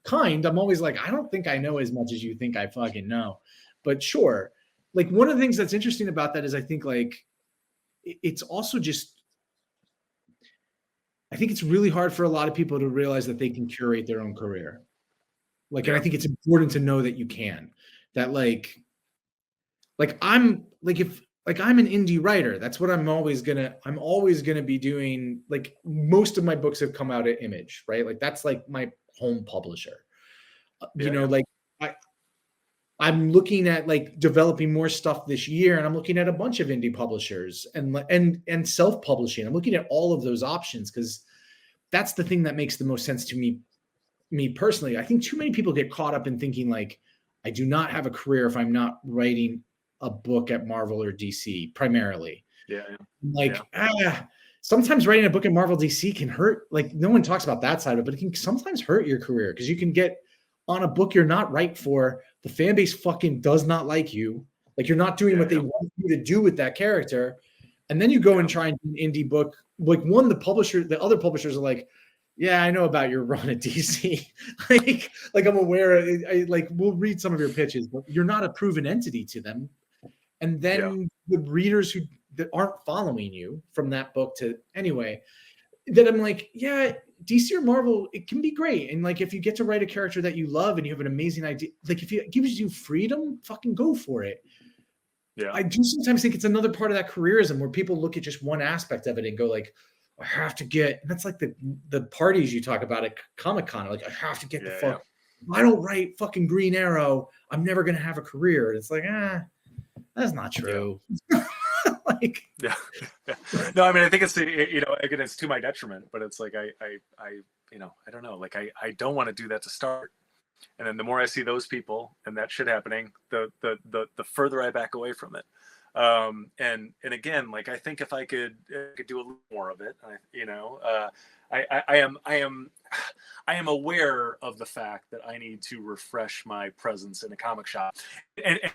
kind. I'm always like, I don't think I know as much as you think I fucking know, but sure. Like one of the things that's interesting about that is I think like it's also just. I think it's really hard for a lot of people to realize that they can curate their own career. Like, and I think it's important to know that you can. That like I'm like if. Like I'm an indie writer. That's what I'm always gonna be doing. Like most of my books have come out at Image, right? Like that's like my home publisher. You know, like I'm looking at like developing more stuff this year, and I'm looking at a bunch of indie publishers and self-publishing. I'm looking at all of those options because that's the thing that makes the most sense to me personally. I think too many people get caught up in thinking like I do not have a career if I'm not writing a book at Marvel or DC primarily. Sometimes writing a book at Marvel DC can hurt. Like no one talks about that side of it, but it can sometimes hurt your career because you can get on a book you're not right for. The fan base fucking does not like you. Like you're not doing what they want you to do with that character. And then you go and try and do an indie book. Like the other publishers are like, yeah, I know about your run at DC. like I'm aware. We'll read some of your pitches, but you're not a proven entity to them. And then the readers that aren't following you from that book to anyway, that I'm like, yeah, DC or Marvel, it can be great. And like, if you get to write a character that you love and you have an amazing idea, like if it gives you freedom, fucking go for it. Yeah. I do sometimes think it's another part of that careerism where people look at just one aspect of it and go like, I have to get, and that's like the parties you talk about at Comic-Con, like I have to get the fuck, I don't write fucking Green Arrow, I'm never going to have a career. It's like, that's not true. No, I mean, I think it's, you know, again, it's to my detriment, but it's like, I you know, I don't know, like I don't want to do that to start. And then the more I see those people and that shit happening, the further I back away from it. And again, like, I think if I could do a little more of it, I am aware of the fact that I need to refresh my presence in a comic shop,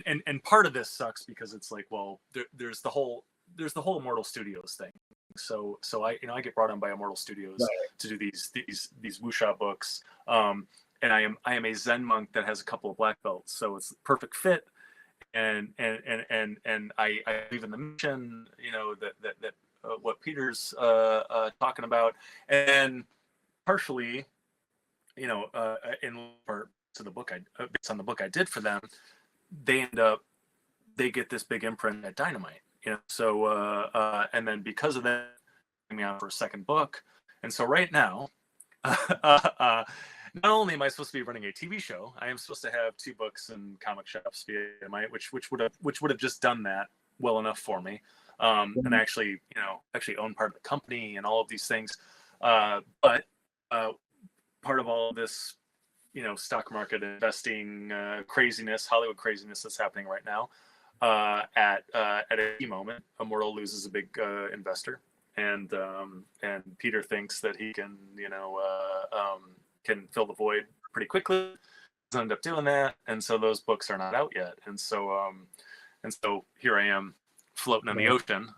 and part of this sucks because it's like, well, there's the whole Immortal Studios thing. So I get brought on by Immortal Studios to do these wuxia books, and I am a Zen monk that has a couple of black belts, so it's perfect fit. And I believe in the mission, that what Peter's talking about, and partially, in part to the book based on the book I did for them, they get this big imprint at Dynamite, so and then because of that, me on for a second book, and so right now, not only am I supposed to be running a TV show, I am supposed to have 2 books in comic shops via Dynamite, which would have just done that well enough for me, and actually own part of the company and all of these things, but part of all of this, stock market investing craziness, Hollywood craziness that's happening right now, at a key moment, Immortal loses a big investor, and Peter thinks that he can fill the void pretty quickly. Doesn't end up doing that, and so those books are not out yet, and so here I am floating in the ocean.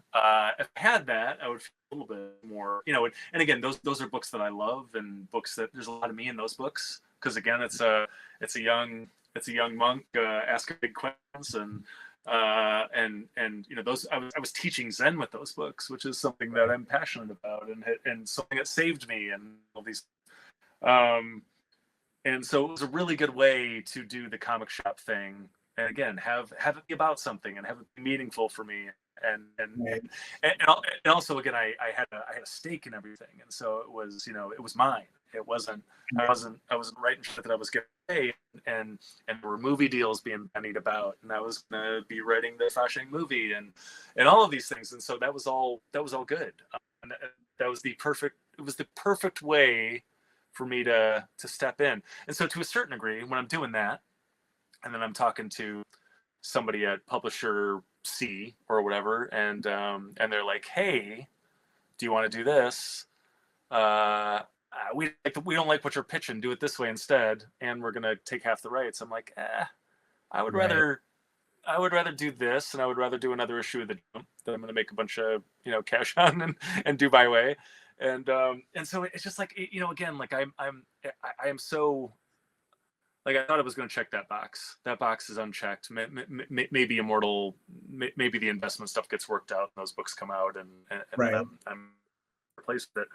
If I had that, I would feel a little bit more, and again, those are books that I love, and books that there's a lot of me in those books, because again, it's a young monk asking big questions, and those I was teaching Zen with those books, which is something that I'm passionate about, and something that saved me, and all these. And so it was a really good way to do the comic shop thing, and again, have it be about something and have it be meaningful for me, and also again, I had a stake in everything, and so it was mine. It wasn't I wasn't writing shit that I was getting paid, and there were movie deals being bandied about, and I was gonna be writing the Fashing movie, and all of these things, and so that was all good, and that was the perfect way for me to step in. And so to a certain degree, when I'm doing that, and then I'm talking to somebody at publisher C or whatever, and they're like, hey, do you want to do this? We don't like what you're pitching. Do it this way instead, and we're gonna take half the rights. I'm like, I would rather do this, and I would rather do another issue of the Jump that I'm gonna make a bunch of cash on and do my way. And so it's just like, again, like I am so, like, I thought I was going to check that box. That box is unchecked. Maybe Immortal, maybe the investment stuff gets worked out and those books come out, and Right. I'm replaced with it.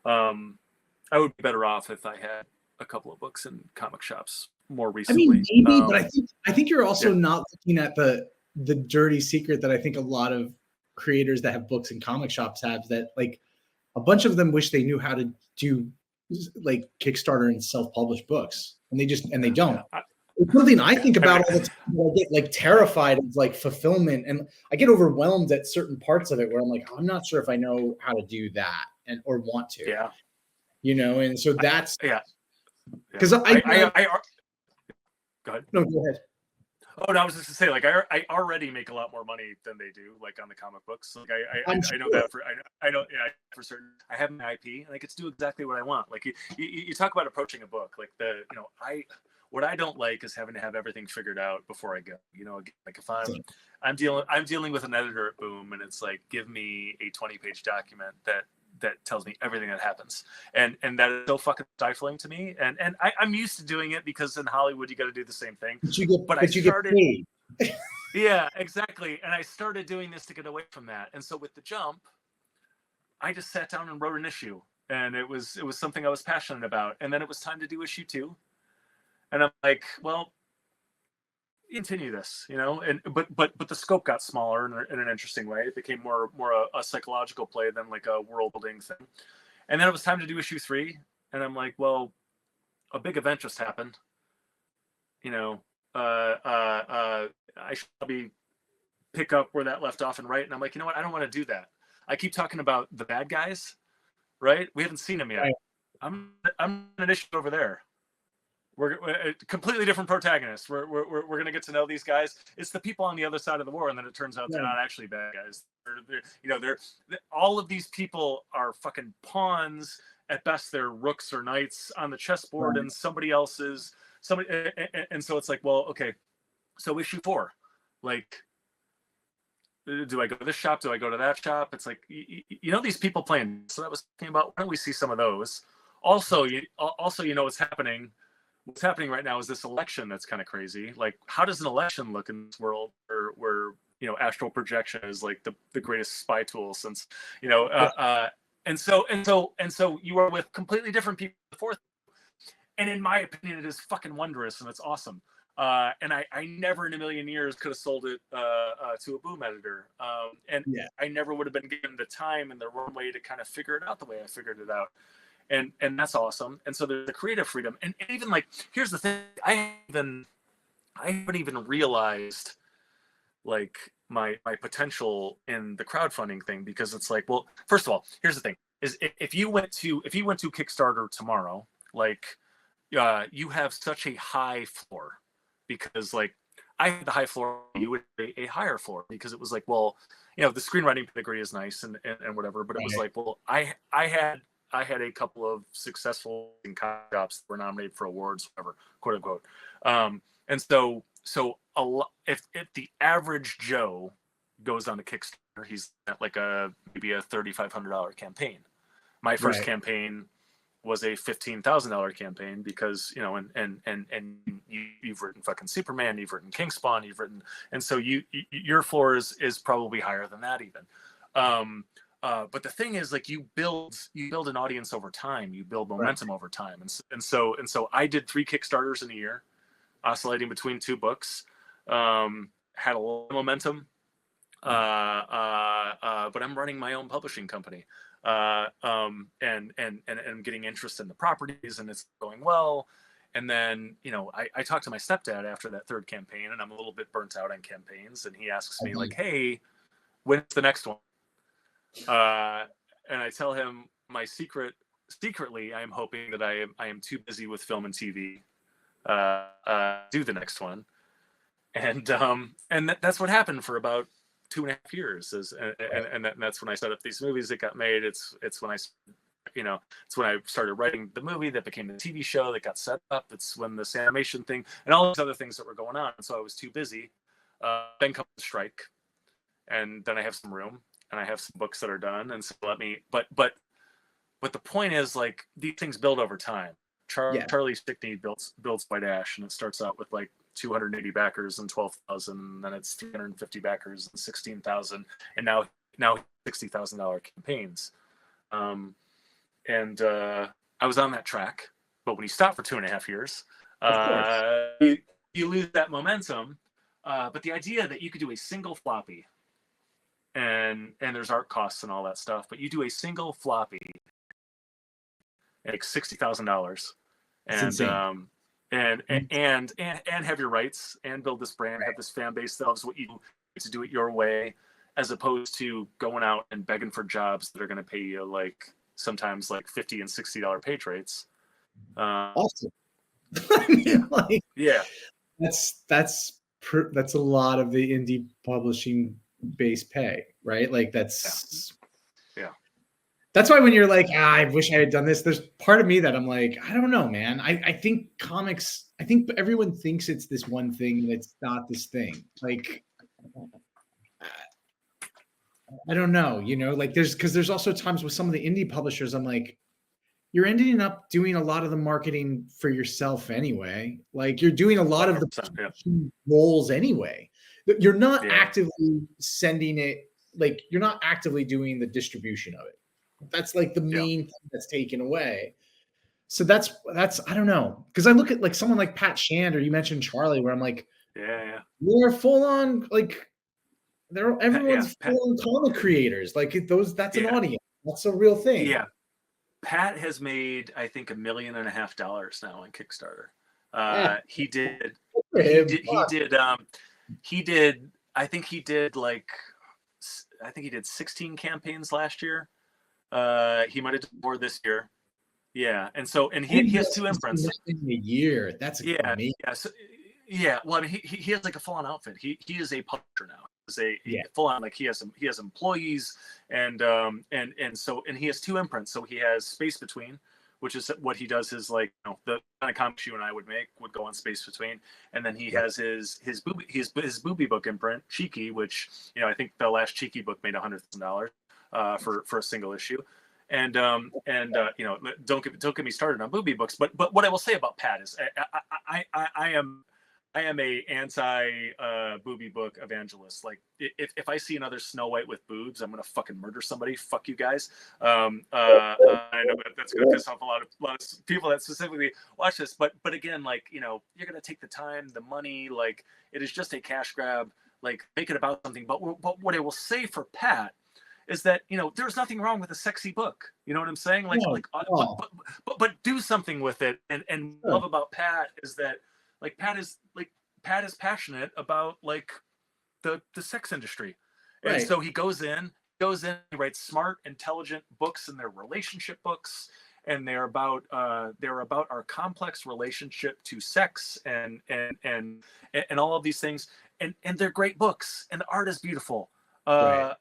I would be better off if I had a couple of books in comic shops more recently. I mean, maybe, but I think you're also not looking at the dirty secret that I think a lot of creators that have books in comic shops have, that like a bunch of them wish they knew how to do like Kickstarter and self-published books, and they don't. It's something I think about all the time. I get like terrified of like fulfillment, and I get overwhelmed at certain parts of it where I'm like, I'm not sure if I know how to do that or want to. Yeah. And so that's because go ahead. No, go ahead. Oh, no, I was just to say, like, I already make a lot more money than they do, like, on the comic books. Like, I know that for certain. I have my IP, and I get to do exactly what I want. Like, you talk about approaching a book, like what I don't like is having to have everything figured out before I go. Like if I'm dealing with an editor at Boom, and it's like, give me a 20-page document that tells me everything that happens, and that is so fucking stifling to me, and I'm used to doing it because in Hollywood you got to do the same thing, but I started paid. Yeah, exactly, and I started doing this to get away from that. And so with the Jump, I just sat down and wrote an issue, and it was something I was passionate about, and then it was time to do issue 2, and I'm like, well, continue this, but the scope got smaller in an interesting way. It became more a psychological play than like a world building thing. And then it was time to do issue 3, and I'm like, well, a big event just happened. I should probably pick up where that left off and write. And I'm like, you know what? I don't want to do that. I keep talking about the bad guys, right? We haven't seen them yet. Right. I'm an issue over there. we're completely different protagonists. We're going to get to know these guys. It's the people on the other side of the war, and then it turns out they're not actually bad guys. They're all of these people are fucking pawns at best. They're rooks or knights on the chessboard, and somebody else's somebody. And so it's like, well, okay, so issue 4, like, do I go to this shop? Do I go to that shop? It's like, these people playing. So that was talking about. Why don't we see some of those? Also, what's happening. What's happening right now is this election that's kind of crazy. Like, how does an election look in this world where astral projection is like the greatest spy tool since, and so you are with completely different people before. And in my opinion, it is fucking wondrous and it's awesome. And I never in a million years could have sold it to a boom editor. I never would have been given the time and the runway to kind of figure it out the way I figured it out. And that's awesome. And so there's the creative freedom. And even like, here's the thing, I haven't even realized like my potential in the crowdfunding thing, because it's like, well, first of all, here's the thing is if you went to Kickstarter tomorrow, like you have such a high floor, because like I had the high floor, you would a higher floor, because it was like, well, the screenwriting degree is nice and whatever, but it was like, well, I had a couple of successful jobs that were nominated for awards, whatever, quote unquote. And so if the average Joe goes on to Kickstarter, he's at like maybe a $3,500 campaign. My first campaign was a $15,000 campaign, because and you've written fucking Superman, you've written King Spawn, you've written, and so your floor is probably higher than that even. But the thing is, like, you build an audience over time, you build momentum over time, and so I did 3 Kickstarters in a year, oscillating between 2 books, had a lot of momentum, but I'm running my own publishing company, and getting interest in the properties, and it's going well. And then, I talked to my stepdad after that 3rd campaign, and I'm a little bit burnt out on campaigns, and he asks me like, hey, when's the next one? And I tell him secretly, I am hoping that I am too busy with film and TV, do the next one. And that's what happened for about 2.5 years and that's when I set up these movies that got made. It's when I started writing the movie that became the TV show that got set up. It's when this animation thing and all these other things that were going on. And so I was too busy. Then comes the strike, and then I have some room. And I have some books that are done, and so but the point is, like, these things build over time. Charlie Stickney builds White Ash, and it starts out with like 280 backers and 12,000, and then it's 350 backers and 16,000, and now $60,000 campaigns. And I was on that track, but when you stop for 2.5 years, you lose that momentum. But the idea that you could do a single floppy, and there's art costs and all that stuff, but you do a single floppy at like $60,000, and have your rights and build this brand, have this fan base that loves what you do, to do it your way, as opposed to going out and begging for jobs that are going to pay you like sometimes like $50 and $60 page rates. Awesome. I mean, that's a lot of the indie publishing base pay, right? Like that's why when you're like, I wish I had done this, there's part of me that I'm like, I don't know, man. I think comics, I think everyone thinks it's this one thing, and it's not this thing. Like, I don't know, like there's also times with some of the indie publishers, I'm like, you're ending up doing a lot of the marketing for yourself anyway. Like, you're doing a lot of the roles anyway. You're not actively sending it, like, you're not actively doing the distribution of it. That's like the main thing that's taken away. So that's I don't know, because I look at like someone like Pat Shand, or you mentioned Charlie, where I'm like, they're full on, like, everyone's full on comic creators. Like, that's an audience. That's a real thing. Yeah. Pat has made, I think, $1.5 million now on Kickstarter. He did I think he did 16 campaigns last year. He might have done more this year. Yeah, and so and And he has two imprints. in a year. That's Yeah, amazing. yeah, so, yeah. Well, I mean, he has like a full on outfit. He is a publisher now. He's Yeah. full on, like he has employees, and so he has two imprints. So he has Space Between, which is what he does. His, like, the kind of comics you and I would make would go on Space Between, and then he has his booby book imprint, Cheeky, which, I think the last Cheeky book made $100,000 for a single issue. And don't get me started on booby books. But what I will say about Pat is I am a anti booby book evangelist. Like, if I see another Snow White with boobs, I'm gonna fucking murder somebody. Fuck you guys. I know that's gonna piss off a lot of people that specifically watch this. But again, like, you're gonna take the time, the money. Like, it is just a cash grab. Like, make it about something. But what I will say for Pat is that, there's nothing wrong with a sexy book. You know what I'm saying? Like, but do something with it. And love about Pat is that, like, Pat is passionate about, like, the sex industry. And so he goes in, he writes smart, intelligent books, and they're relationship books, and they're about our complex relationship to sex and all of these things. And they're great books, and the art is beautiful. And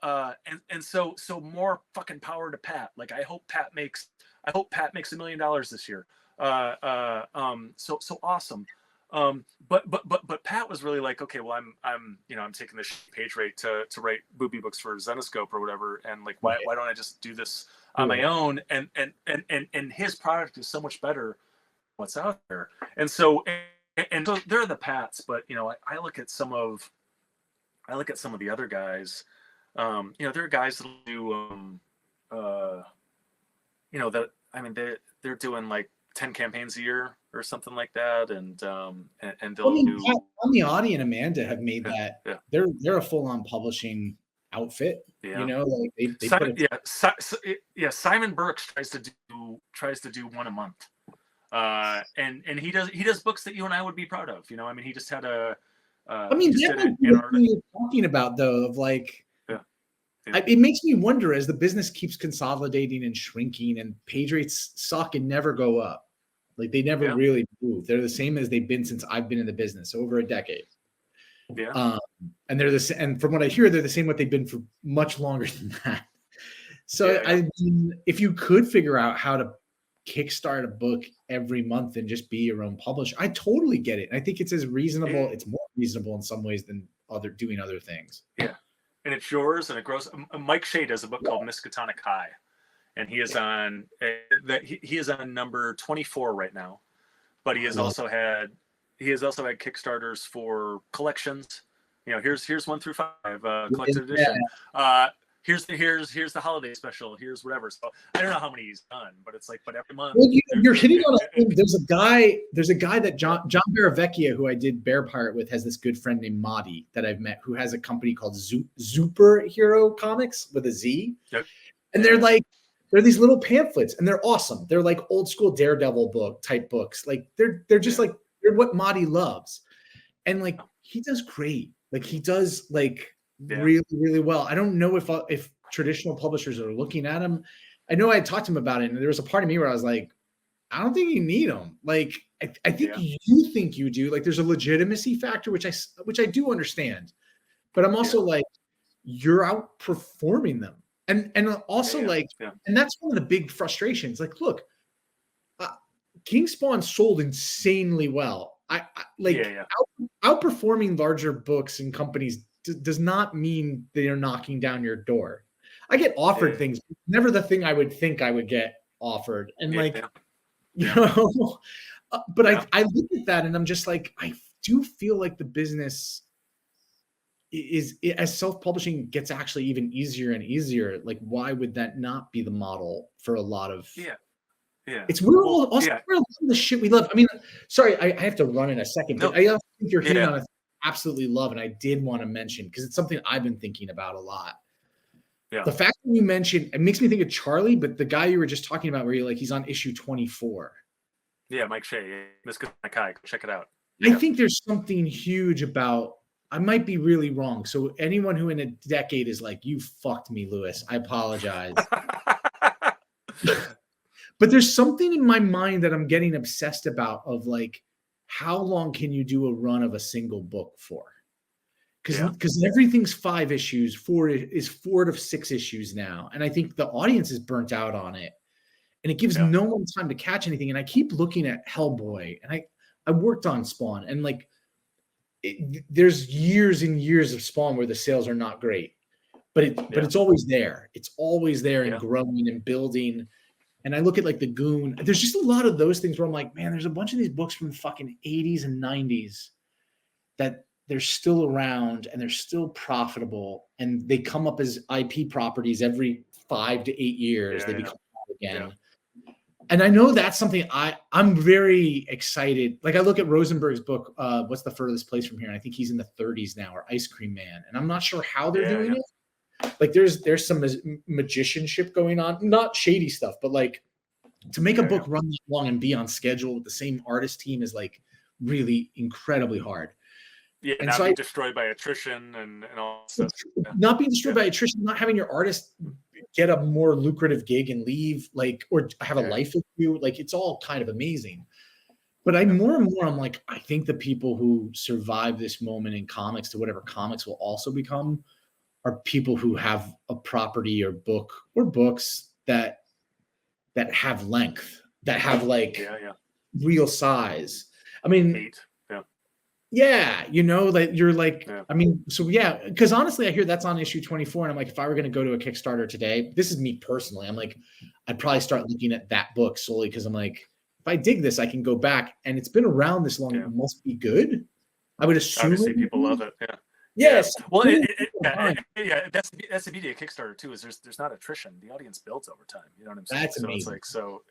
so more fucking power to Pat. Like, I hope Pat makes $1 million this year. So awesome. But Pat was really like, okay, well, I'm taking this page rate to write booby books for Zenoscope or whatever, and, like, why don't I just do this on my own? And his product is so much better than what's out there. And so there are the Pats, but I look at some of the other guys. There are guys that do they're doing like 10 campaigns a year or something like that, and they'll do. Omniati and Amanda have made that. Yeah. They're a full-on publishing outfit. Yeah. Like they Simon Burks tries to do one a month, and he does books that you and I would be proud of. He just had a. That's what you're talking about, though, of like. It makes me wonder, as the business keeps consolidating and shrinking, and page rates suck and never go up. Like, they never really move. They're the same as they've been since I've been in the business, over a decade. Yeah. And they're and from what I hear, they're the same what they've been for much longer than that. So I mean, if you could figure out how to kickstart a book every month and just be your own publisher, I totally get it. I think it's as reasonable. It's more reasonable in some ways than doing other things. Yeah. And it's yours, and it grows. Mike Shea does a book called Miskatonic High, and he is on he is on number 24 right now. But he has also had Kickstarters for collections. Here's 1 through 5 collected edition. Here's the holiday special. Here's whatever. So I don't know how many he's done, but it's like, but every month. Well, you're hitting on a thing. There's a guy that John Baravecchia, who I did Bear Pirate with, has this good friend named Madi that I've met, who has a company called Superhero Comics with a Z. Yep. And they're these little pamphlets, and they're awesome. They're like old school Daredevil book type books. Like, they're just like, they're what Madi loves. And, like, he does great. Like, he does really, really well. I don't know if traditional publishers are looking at him. I know I talked to him about it, and there was a part of me where I was like, I don't think you need them. Like, I think you think you do. Like, there's a legitimacy factor, which I do understand, but I'm also like, you're outperforming them, and also and that's one of the big frustrations. Like, look, King Spawn sold insanely well. Outperforming larger books and companies does not mean they are knocking down your door. I get offered things, never the thing I would think I would get offered. And but I look at that and I'm just like, I do feel like the business is, as self-publishing gets actually even easier and easier. Like, why would that not be the model for a lot of, it's we're all also we're a lot of the shit we love. I mean, sorry, I have to run in a second, but I also think you're hitting on a absolutely love, and I did want to mention, because it's something I've been thinking about a lot. Yeah. The fact that you mentioned, it makes me think of Charlie, but the guy you were just talking about, where you're like, he's on issue 24. Yeah, Mike Shea. Miskatonic High. Check it out. I think there's something huge about, I might be really wrong. So anyone who in a decade is like, you fucked me, Lewis, I apologize. But there's something in my mind that I'm getting obsessed about of like, how long can you do a run of a single book for? Because everything's 5 issues, 4 to 6 issues now. And I think the audience is burnt out on it. And it gives no one time to catch anything. And I keep looking at Hellboy, and I worked on Spawn, and like there's years and years of Spawn where the sales are not great, but it's always there. It's always there and growing and building. And I look at like the Goon. There's just a lot of those things where I'm like, man, there's a bunch of these books from the fucking 80s and 90s that they're still around and they're still profitable, and they come up as IP properties every 5 to 8 years. They become again. Yeah. And I know that's something I'm very excited. Like I look at Rosenberg's book, What's the Furthest Place from Here? And I think he's in the 30s now, or Ice Cream Man. And I'm not sure how they're doing it. Like there's some magicianship going on, not shady stuff, but like to make a book run that long and be on schedule with the same artist team is like really incredibly hard. Yeah, and not so being destroyed by attrition and all stuff. Not being destroyed by attrition, not having your artist get a more lucrative gig and leave, like, or have a life with you. Like, it's all kind of amazing. But more and more, I'm like, I think the people who survive this moment in comics to whatever comics will also become are people who have a property or book or books that have length, that have like real size. I mean, yeah, you know, like you're like, I mean, so because honestly, I hear that's on issue 24, and I'm like, if I were going to go to a Kickstarter today, this is me personally, I'm like, I'd probably start looking at that book solely because I'm like, if I dig this, I can go back, and it's been around this long, it must be good. I would assume. Obviously, people love it. Yeah. Yes. Well, that's the beauty of Kickstarter too. Is there's not attrition. The audience builds over time. You know what I'm saying? That's amazing. It's like so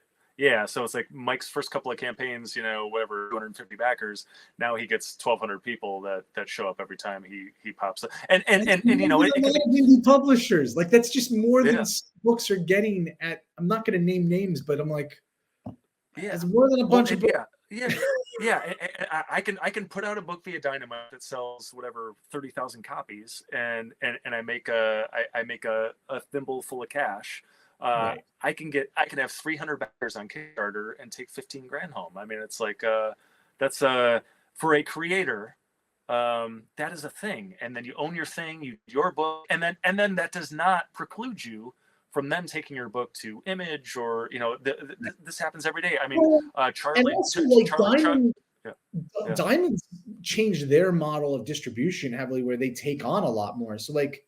it's like Mike's first couple of campaigns, you know, whatever, 250 backers. Now he gets 1,200 people that show up every time he pops up. And you know, indie publishers, like that's just more than books are getting at. I'm not going to name names, but I'm like, it's more than a bunch of books. I can put out a book via Dynamite that sells whatever 30,000 copies, and I make a thimble full of cash. I can have 300 backers on Kickstarter and take 15 grand home. I mean, it's like that's for a creator, that is a thing. And then you own your thing, your book, and then that does not preclude you from them taking your book to Image, or you know, this happens every day. I mean, Charlie, and also, like Diamond changed their model of distribution heavily, where they take on a lot more. So like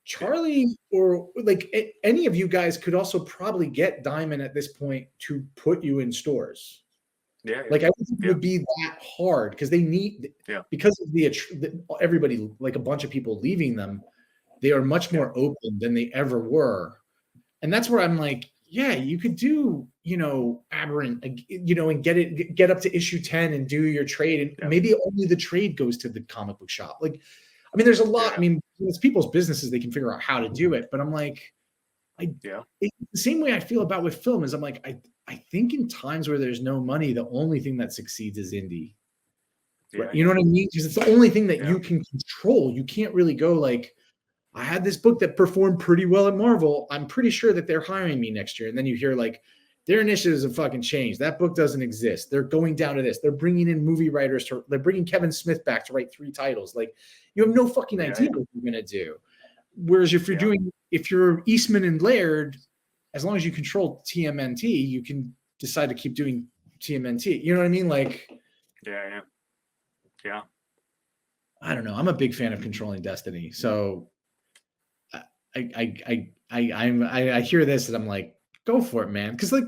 Charlie or like any of you guys could also probably get Diamond at this point to put you in stores. Like I don't think it would be that hard because they need because of the everybody, like a bunch of people leaving them, they are much more open than they ever were. And that's where I'm like, yeah, you could do, you know, Aberrant, you know, and get up to issue 10 and do your trade, and maybe only the trade goes to the comic book shop. Like, I mean, there's a lot. I mean, it's people's businesses; they can figure out how to do it. But I'm like, the same way I feel about with film is I'm like, I think in times where there's no money, the only thing that succeeds is indie. You know what I mean? Because it's the only thing that you can control. You can't really go like, I had this book that performed pretty well at Marvel. I'm pretty sure that they're hiring me next year. And then you hear like, their initiatives have fucking changed. That book doesn't exist. They're going down to this. They're bringing in movie writers. They're bringing Kevin Smith back to write 3 titles. Like, you have no fucking idea what you're going to do. Whereas if you're Eastman and Laird, as long as you control TMNT, you can decide to keep doing TMNT. You know what I mean? Like, yeah. I don't know. I'm a big fan of controlling destiny. So I hear this and I'm like, go for it, man. Because like,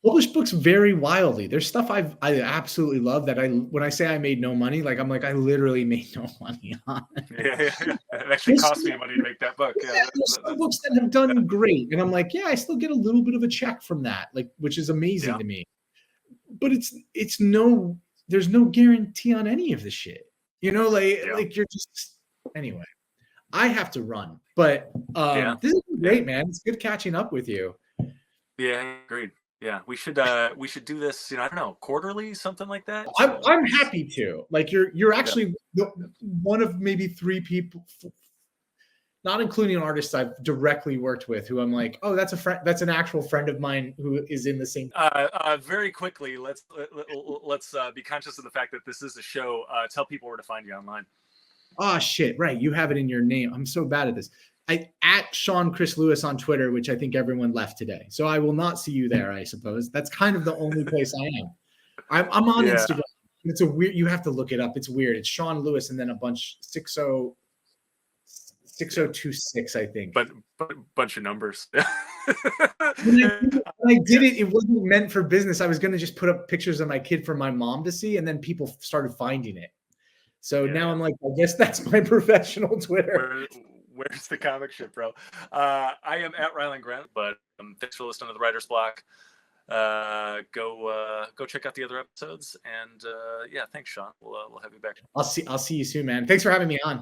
published books vary wildly. There's stuff I absolutely love that when I say I made no money, like I'm like I literally made no money on it. It actually cost me money to make that book. There's some books that have done great, and I'm like, I still get a little bit of a check from that, like, which is amazing to me. But there's no guarantee on any of this shit. You know, like you're just anyway. I have to run, but this is great, man. It's good catching up with you. Yeah, agreed. Yeah, we should do this. You know, I don't know, quarterly, something like that. I'm happy to. Like you're actually one of maybe 3 people. not including artists I've directly worked with who I'm like, oh, that's a friend, that's an actual friend of mine who is in the same. Very quickly, let's be conscious of the fact that this is a show. Tell people where to find you online. Oh shit, right. You have it in your name. I'm so bad at this. At Sean Chris Lewis on Twitter, which I think everyone left today. So I will not see you there, I suppose. That's kind of the only place I am. I'm on Instagram. It's a weird, you have to look it up. It's weird. It's Sean Lewis and then a bunch 6026, I think. But bunch of numbers. when I did it, it wasn't meant for business. I was going to just put up pictures of my kid for my mom to see, and then people started finding it. So now I'm like, I guess that's my professional Twitter. Where's the comic shit, bro? I am at Rylend Grant, but thanks for listening to the Writer's Block. Go check out the other episodes, and yeah, thanks, Sean. We'll have you back. I'll see you soon, man. Thanks for having me on.